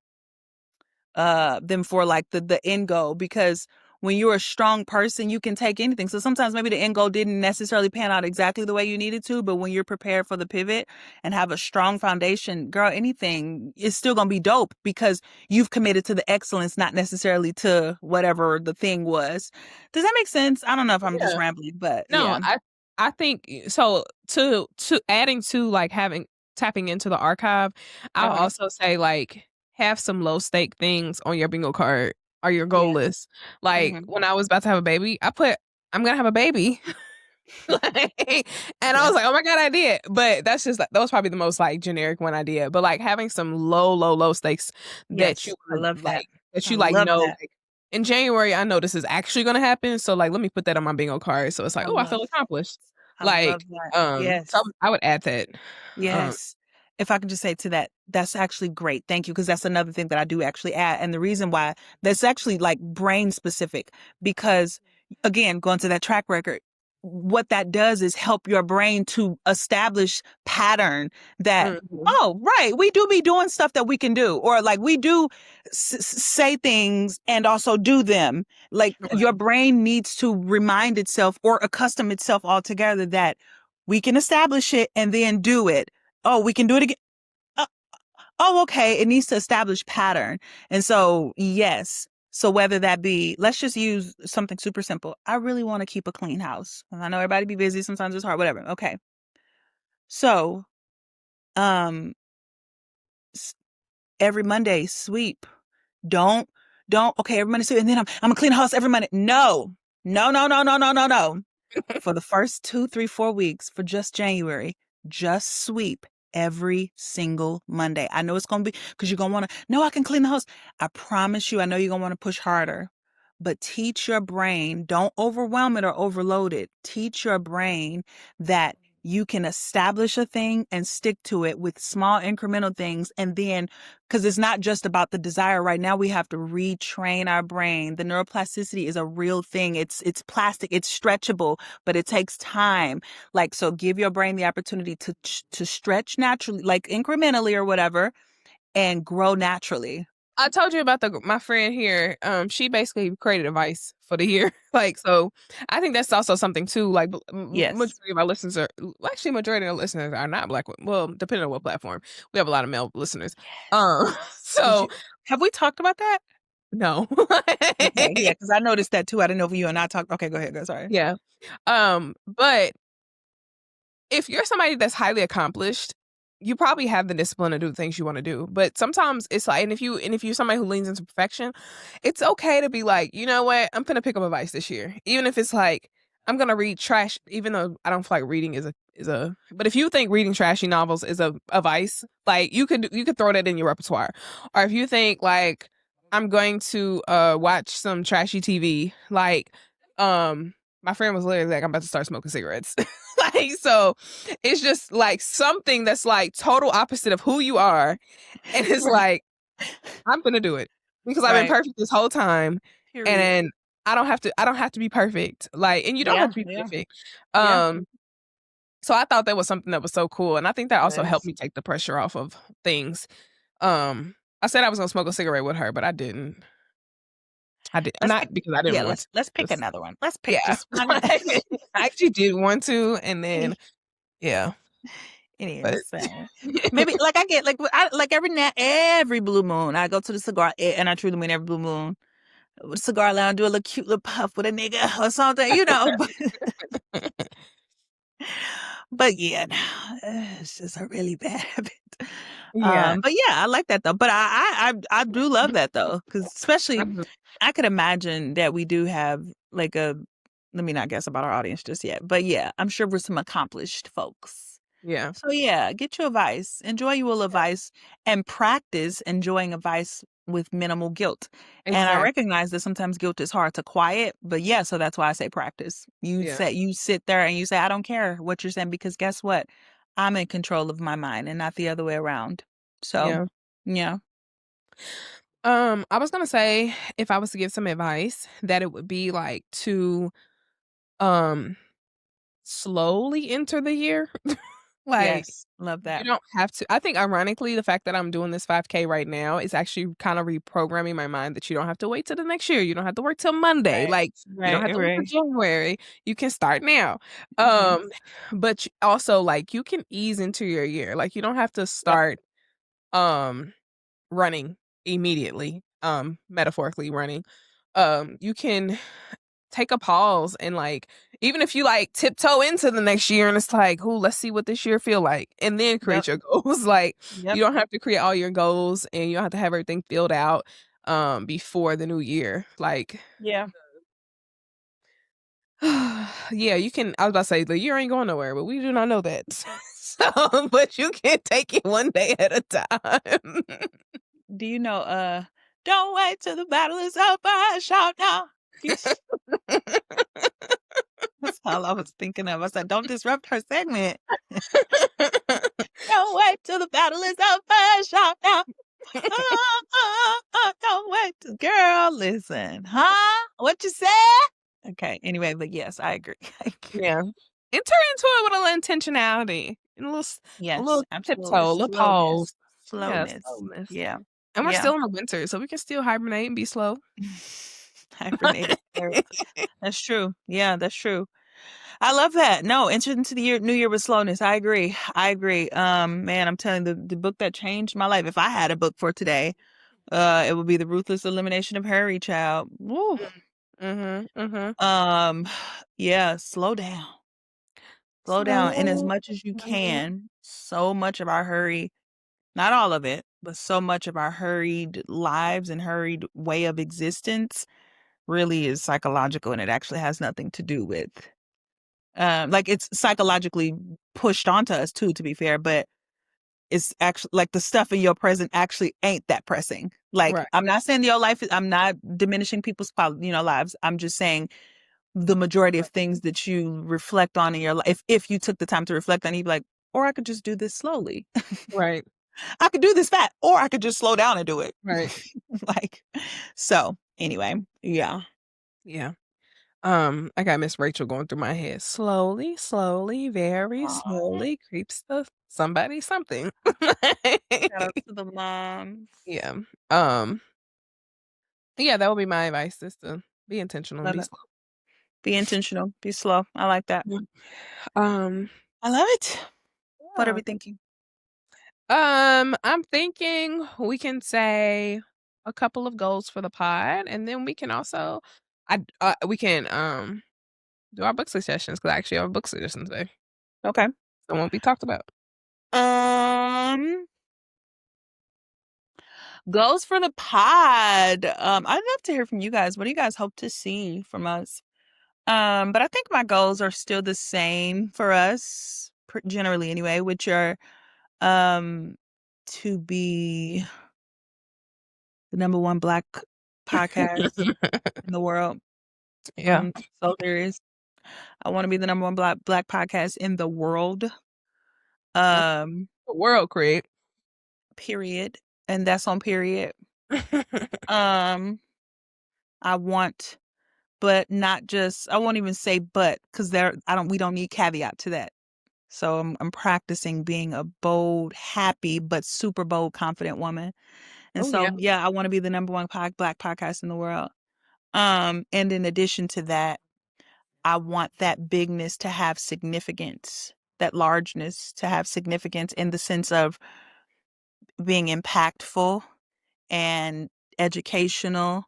than for like the end goal because when you're a strong person you can take anything. So sometimes maybe the end goal didn't necessarily pan out exactly the way you needed to, but when you're prepared for the pivot and have a strong foundation, girl, anything is still going to be dope because you've committed to the excellence, not necessarily to whatever the thing was. Does that make sense? I don't know if I'm just yeah. rambling, but No, yeah. I think so to adding to, like, having tapping into the archive, I'll Okay. also say, like, have some low stake things on your bingo card or your goal Yes. list. Like, Mhm. when I was about to have a baby, I put, "I'm gonna have a baby." Like, and I Yeah. was like, "Oh my god, I did." But that's just like that was probably the most, like, generic one I did. But, like, having some low stakes that you Yes, I wanna, love that. like that I you, like, love know, that. like, in January, I know this is actually gonna happen, so, like, let me put that on my bingo card, so it's like, I "Oh, I love feel accomplished." I love Like, that. so Yes. I would add that. Um Yes. If I could just say to that, that's actually great. Thank you. Because that's another thing that I do actually add. And the reason why that's actually like brain specific, because again, going to that track record, what that does is help your brain to establish pattern that, Mhm. oh, right, we do be doing stuff that we can do, or like we do say things and also do them. Like your Right. brain needs to remind itself or accustom itself altogether that we can establish it and then do it. Oh, we can do it again. Uh, oh, okay, it needs to establish pattern. And so, yes. So whether that be, let's just use something super simple. I really want to keep a clean house. I know everybody be busy. Sometimes it's hard, whatever. Okay. So, um, every Monday, sweep. Don't, okay, every Monday sweep. And then I'm gonna clean the house every Monday. No, no, no, no, no, no, no, no. For the first 2, 3, 4 weeks for just January, just sweep every single Monday. I know it's going to be because you're going to want to, no, I can clean the house. I promise you, I know you're going to want to push harder, but teach your brain, don't overwhelm it or overload it. Teach your brain that you can establish a thing and stick to it with small incremental things. And then, because it's not just about the desire right now, we have to retrain our brain. The neuroplasticity is a real thing. It's plastic, it's stretchable, but it takes time. Like, so give your brain the opportunity to stretch naturally, like incrementally or whatever, and grow naturally. I told you about my friend here. She basically created a vice for the year. Like, so I think that's also something too. Like, Yes. majority of our listeners are actually majority of our listeners are not Black. Well, depending on what platform, we have a lot of male listeners. Did you So have we talked about that? no. Okay, yeah, because I noticed that too. I didn't know if you and I talked. Okay, go ahead. Go. Sorry. Yeah. But if you're somebody that's highly accomplished, you probably have the discipline to do the things you want to do. But sometimes it's like, and if you're somebody who leans into perfection, it's okay to be like, you know what, I'm gonna pick up a vice this year, even if it's like I'm gonna read trash. Even though I don't feel like reading is a. But if you think reading trashy novels is a vice, like you could throw that in your repertoire. Or if you think like I'm going to watch some trashy TV, like my friend was literally like, I'm about to start smoking cigarettes. Like, so it's just like something that's like total opposite of who you are. And it's Right. like, I'm gonna do it because I've been Right. perfect this whole time. Period. And I don't have to be perfect. Like, and you don't have Yeah. to be Yeah. perfect. Yeah. Um, so I thought that was something that was so cool. And I think that also helped Yes. me take the pressure off of things. I said I was gonna smoke a cigarette with her, but I didn't. I did Let's pick. not because I didn't Yeah. want to. Let's pick 'Cause another one. Let's pick yeah. just one. I actually did want to, and then yeah. It But is. Maybe like I get like every blue moon I go to the cigar and I truly mean every blue moon with a cigar lounge, do a little cute little puff with a nigga or something, you know. But yeah, no, it's just a really bad habit. Yeah. But yeah, I like that though. But I do love that though, because especially Mhm. I could imagine that we do have like a. Let me not guess about our audience just yet, but yeah, I'm sure we're some accomplished folks. Yeah. So yeah, get you a vice, enjoy you a little vice, and practice enjoying a vice with minimal guilt. And I Exactly. recognize that sometimes guilt is hard to quiet, but yeah, so that's why I say practice. Yeah. You sit there and you say, I don't care what you're saying because guess what? I'm in control of my mind and not the other way around. So Yeah. yeah. I was gonna say if I was to give some advice, that it would be like to um slowly enter the year. Like Yes. Love you that. don't have to. I think ironically, the fact that I'm doing this 5K right now is actually kind of reprogramming my mind that you don't have to wait till the next year. You don't have to wait till Monday. Right. Like you don't have Right. to wait till Right. January. You can start now. Mhm. But also like you can ease into your year. Like you don't have to Yep. start um running immediately, metaphorically running. You can take a pause and like even if you like tiptoe into the next year and it's like, "Ooh, let's see what this year feel like," and then Yep. create your goals. Like Yep. you don't have to create all your goals and you don't have to have everything filled out before the new year. Like Yeah. yeah, you can I was about to say the year ain't going nowhere, but we do not know that. So, but you can take it one day at a time. Do you know don't wait till the battle is over, shout now. That's all I was thinking of. I said, don't disrupt her segment. Don't wait till the battle is over, shout now. Don't wait till girl, listen. Huh? What you said? Okay, anyway, but yes, I agree. I agree. Yeah. Enter into it with a little intentionality and a Yes, little absolutely. tiptoe, a little pause. Slowness. Yeah, Slowness. slowness. Yeah. And we're Yeah. still in the winter, so we can still hibernate and be slow. Hibernating. That's true. Yeah, that's true. I love that. No, enter into the new year with slowness. I agree. I agree. Man, I'm telling you, the book that changed my life. If I had a book for today, it would be The Ruthless Elimination of Hurry, child. Woo. Mm-hmm. Um, yeah, slow down. Slow down. And as Slow much as you down. can, so much of our hurry, not all of it, but so much of our hurried lives and hurried way of existence really is psychological, and it actually has nothing to do with like it's psychologically pushed onto us too, to be fair, but it's actually like the stuff in your present actually ain't that pressing. Like, Right. I'm not saying your life I'm not diminishing people's lives. I'm just saying the majority of things that you reflect on in your life, if you took the time to reflect on, you'd be like, or I could just do this slowly. Right. I could do this fast, or I could just slow down and do it. Right. Like, so anyway, yeah. Yeah. I got Miss Rachel going through my head. Slowly, slowly, very Aw, slowly creeps the somebody something. shout out to the moms. Yeah. Um, yeah, that would be my advice is to be intentional and Love be it. slow. Be intentional. Be slow. I like that. Yeah. Um, I love it. What are yeah. we thinking? I'm thinking we can say a couple of goals for the pod, and then we can also we can do our book suggestions because I actually have a book suggestion today. Okay. So won't be talked about. Um, goals for the pod. I'd love to hear from you guys. What do you guys hope to see from us? But I think my goals are still the same for us, generally anyway, which are um to be the number one Black podcast in the world. Yeah. So serious. I want to be the number one Black podcast in the world. Um, The world create. period. And that's on period. Um, I want, but not just, I won't even say but, because we don't need caveat to that. So I'm practicing being a bold, happy, but super bold, confident woman. And Oh yeah. so, yeah, I want to be the number one Black podcast in the world. And in addition to that, I want that bigness to have significance, that largeness to have significance in the sense of being impactful and educational,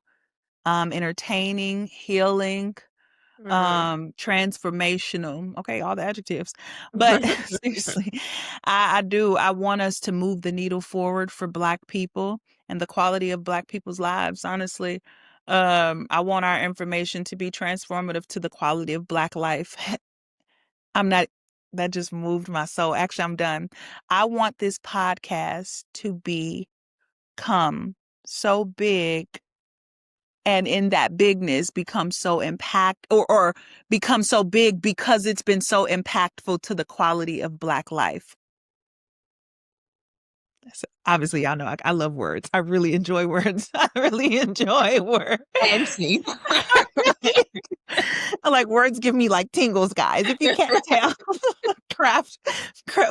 entertaining, healing, Mhm. transformational. Okay, all the adjectives. But seriously, I want us to move the needle forward for Black people and the quality of Black people's lives, honestly. I want our information to be transformative to the quality of Black life. I'm not, that just moved my soul. Actually, I'm done. I want this podcast to become so big, and in that bigness become so or become so big because it's been so impactful to the quality of Black life. So obviously, y'all know I love words. I really enjoy words. I really enjoy words. Fancy. I like words give me like tingles, guys. If you can't tell, craft,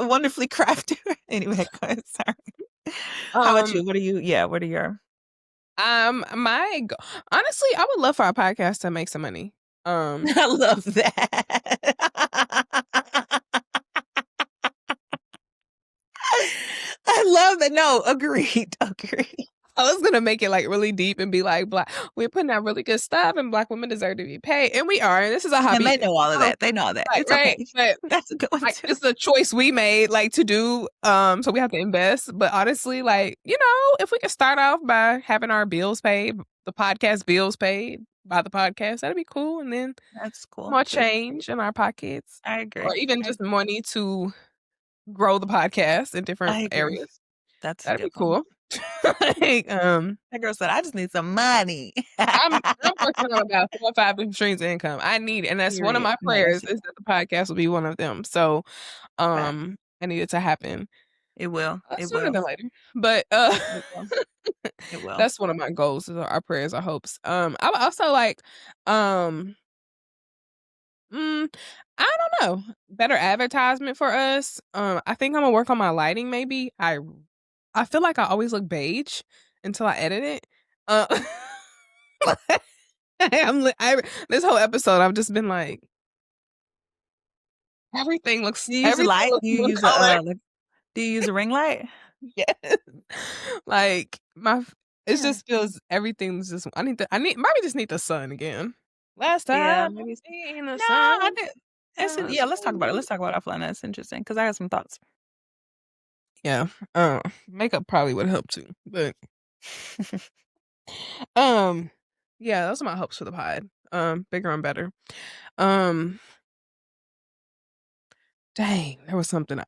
wonderfully crafted. Anyway, go ahead, sorry. How about Um, you? What are you? Yeah, what are your? my honestly, I would love for our podcast to make some money. I love that. I love that. No, agreed. Agreed. I was gonna make it like really deep and be like, "Black, we're putting out really good stuff, and Black women deserve to be paid," and we are. And this is a And hobby, they know all of um, that. They know all that. like It's right, okay. but That's a good one like too. it's a choice we made, like to do. So we have to invest. But honestly, like if we could start off by having our bills paid, the podcast bills paid by the podcast, that'd be cool. And then That's cool more too. change in our pockets, I or agree. even I just agree. money to grow the podcast in different I agree. areas. That's a That'd good be one. cool. Like, That girl said, "I just need some money." I'm working on about 4 or 5 different streams of income. I need, and that's one of Period. my No, prayers that's is that the podcast will be one of them. So, facts. I need it to happen It will. It sooner will. than later. But It will. It will. that's one of my goals, is our prayers, our hopes. I would also like, um, mm, I don't know, better advertisement for us. I think I'm gonna work on my lighting. Maybe I feel like I always look beige until I edit it. Uh, like, I, this whole episode, I've just been like, everything Do you use a light? looks Do you one use color. a, like do you use a ring light? Yes. Like, it Yeah. just feels everything's just I need maybe just need the sun again. Last Yeah, time maybe seen the no, sun, I did yeah, let's talk about it. sunshine. Let's talk about it offline. That's interesting because I have some thoughts. Yeah, makeup probably would help too, but, um, yeah, those are my hopes for the pod. Bigger and better. Um, dang, there was something,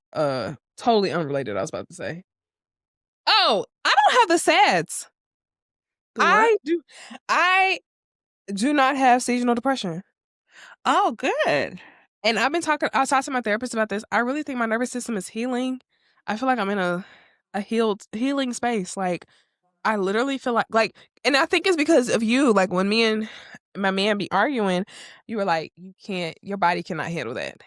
totally unrelated I was about to say. Oh, I don't have the sads. The what? I do I do not have seasonal depression. Oh, good. And I was talking to my therapist about this. I really think my nervous system is healing. I feel like I'm in a healing space. Like I literally feel like and I think it's because of you. Like when me and my man be arguing, you were like, you can't your body cannot handle that.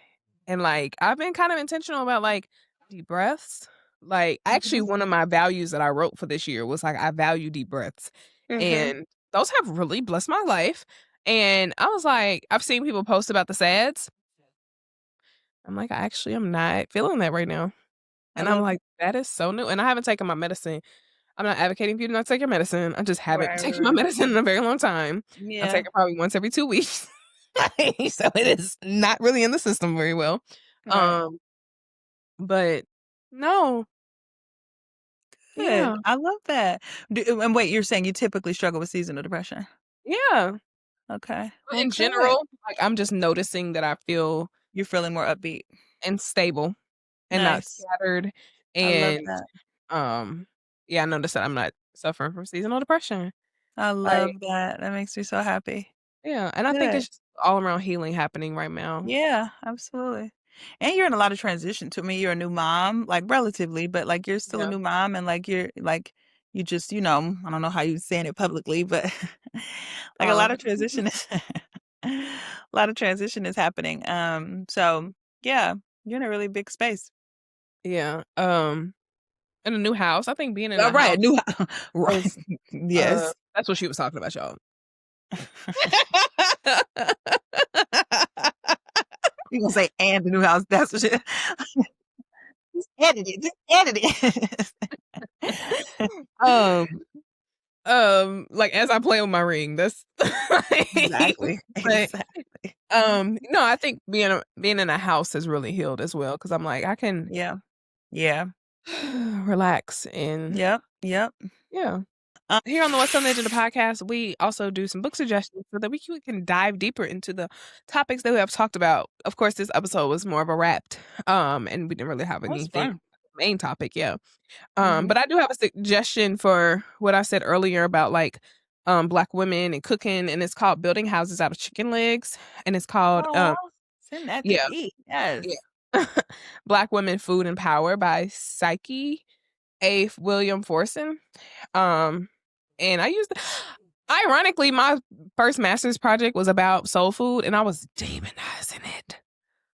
And like I've been kind of intentional about like deep breaths. Like actually Mhm. one of my values that I wrote for this year was like I value deep breaths. Mhm. And those have really blessed my life. And I was like, I've seen people post about the sads. I'm like, I actually am not feeling that right now. I And I'm love that. like, that is so new. And I haven't taken my medicine. I'm not advocating for you to not take your medicine. I just haven't Right, right, taken my right. medicine in a very long time. I Yeah. take it probably once every 2 weeks. So it is not really in the system very well. Right. Um, but no, Good. yeah, I love that. And wait, you're saying you typically struggle with seasonal depression? yeah. Okay. But Well, in good. general, like I'm just noticing that I feel You're feeling more upbeat. unstable and not Nice. scattered. I love And that. um, yeah, I noticed that I'm not suffering from seasonal depression. I Like love that. That makes me so happy. yeah, and I think Good. it's just all around healing happening right now. Yeah, absolutely. And you're in a lot of transition to me. You're a new mom, like relatively, but like you're still a Yeah. new mom and like you're like you just, I don't know how you saying it publicly, but like a lot Um, of transition is a lot of transition is happening. So yeah, you're in a really big space. yeah, in a new house. I think being in Oh, a right, house new right. was, Yes. that's what she was talking about, y'all. You gonna say and the new house. That's what she just edit it. Just edit it. Um, like, as I play with my ring, that's like Exactly. but, Exactly. no, I think being in a house has really healed as well because 'cause I'm like, I can Yeah. Yeah. relax and Yep. Yep. yeah. Um, Here on the What's on the Agenda podcast, we also do some book suggestions so that we can dive deeper into the topics that we have talked about. Of course, this episode was more of a wrapped, and we didn't really have that's anything fun. main topic, yeah. Mhm. But I do have a suggestion for what I said earlier about like Black women and cooking, and it's called Building Houses Out of Chicken Legs, and it's called Aw, send that to yeah, E. Yes. yeah. Black Women, Food and Power by Psyche A. William Forson. Um, and I used ironically, my first master's project was about soul food, and I was demonizing it.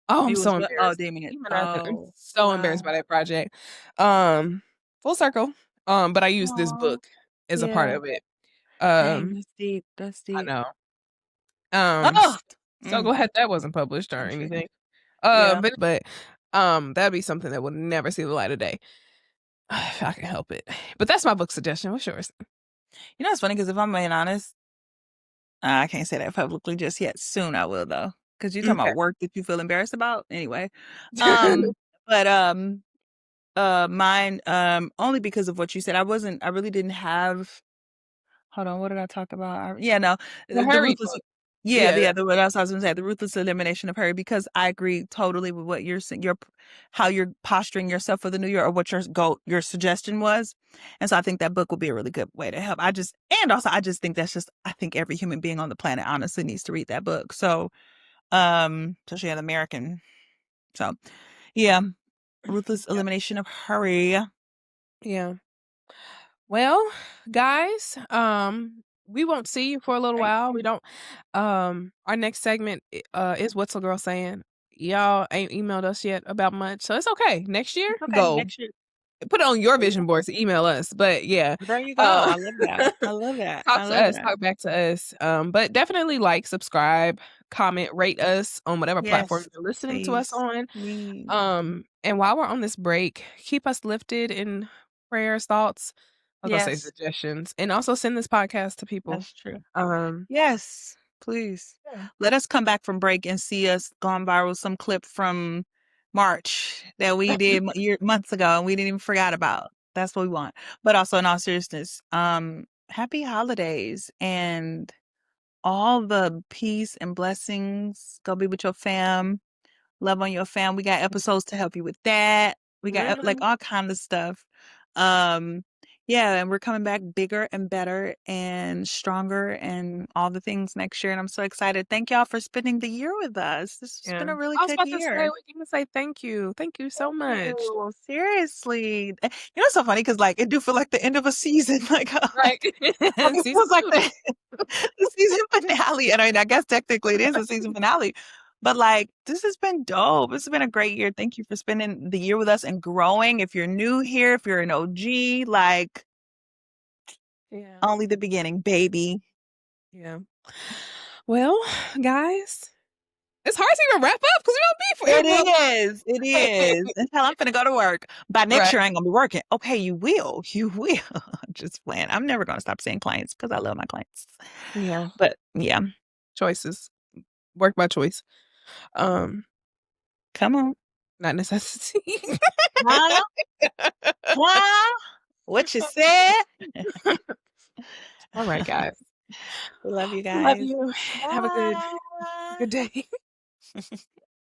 Oh, I'm You was so what? Oh, embarrassed. Damien. Demonizing I'm Oh, so embarrassed by wow. that project. Um, full circle. But I used this Aw. book as a part Yeah. of it. Dang, Um, that's deep. That's I deep. know. Oh! So Mm, glad that wasn't published or I'm triggered. anything. Yeah. That'd be something that would never see the light of day if I can help it. But that's my book suggestion. What's yours? It's funny because if I'm being honest, I can't say that publicly just yet. Soon I will though. Because you're talking Okay. about work that you feel embarrassed about. Anyway. Um, but mine, only because of what you said. I really didn't have hold on, what did I talk about? Yeah, no, The the Harry ruthless book. yeah, Yeah. what else I was gonna say, the ruthless elimination of hurry, because I agree totally with what you're saying, how you're posturing yourself for the new year or what your suggestion was. And so I think that book will be a really good way to help. I just think I think every human being on the planet honestly needs to read that book. So, especially an American. So, yeah, ruthless Yeah. elimination of hurry. Yeah. Well, guys, we won't see you for a little Right. while. We don't our next segment is What's a Girl Saying? Y'all ain't emailed us yet about much. So it's okay. Next year, It's okay. go. Next year. Put it on your There you go. vision boards to email us. But yeah. There you go. Uh I love that. I love that. talk I to love us, that. talk back to us. But definitely like, subscribe, comment, rate us on whatever platform Yes, you're listening to us please, on. please. And while we're on this break, keep us lifted in prayers, thoughts. I was gonna say Yes, suggestions, and also send this podcast to people. that's true. Um, Yes, please. yeah. Let us come back from break and see us gone viral some clip from March that we did months ago and we didn't even forgot about. That's what we want. But also in all seriousness, happy holidays and all the peace and blessings. Go be with your fam. Love on your fam. We got episodes to help you with that. We got like Mhm. all kind of stuff. Um, yeah, and we're coming back bigger and better and stronger and all the things next year. And I'm so excited. Thank y'all for spending the year with us. This has Yeah. been a really I was good about to say, year. we can say thank you. Thank you so Thank much. you. Seriously. You know, it's so funny because like it do feel like the end of a season. Right. Like it Season feels like 2. the season finale. And I mean, I guess technically it is a season finale, but like this has been dope. This has been a great year. Thank you for spending the year with us and growing. If you're new here, if you're an OG, like Yeah. only the beginning, baby. Yeah. Well, guys, it's hard to even wrap up because we It don't be for is. It is. And hell, I'm finna go to work. By next Right. year, I ain't gonna be working. Okay, you will. You will. Just playing. I'm never gonna stop seeing clients because I love my clients. Yeah. But yeah, Choices. Work by choice. Um, come on. not necessity. Huh? Huh? What you said? All right, guys. We love you Love guys. you. Have a good Bye. good day.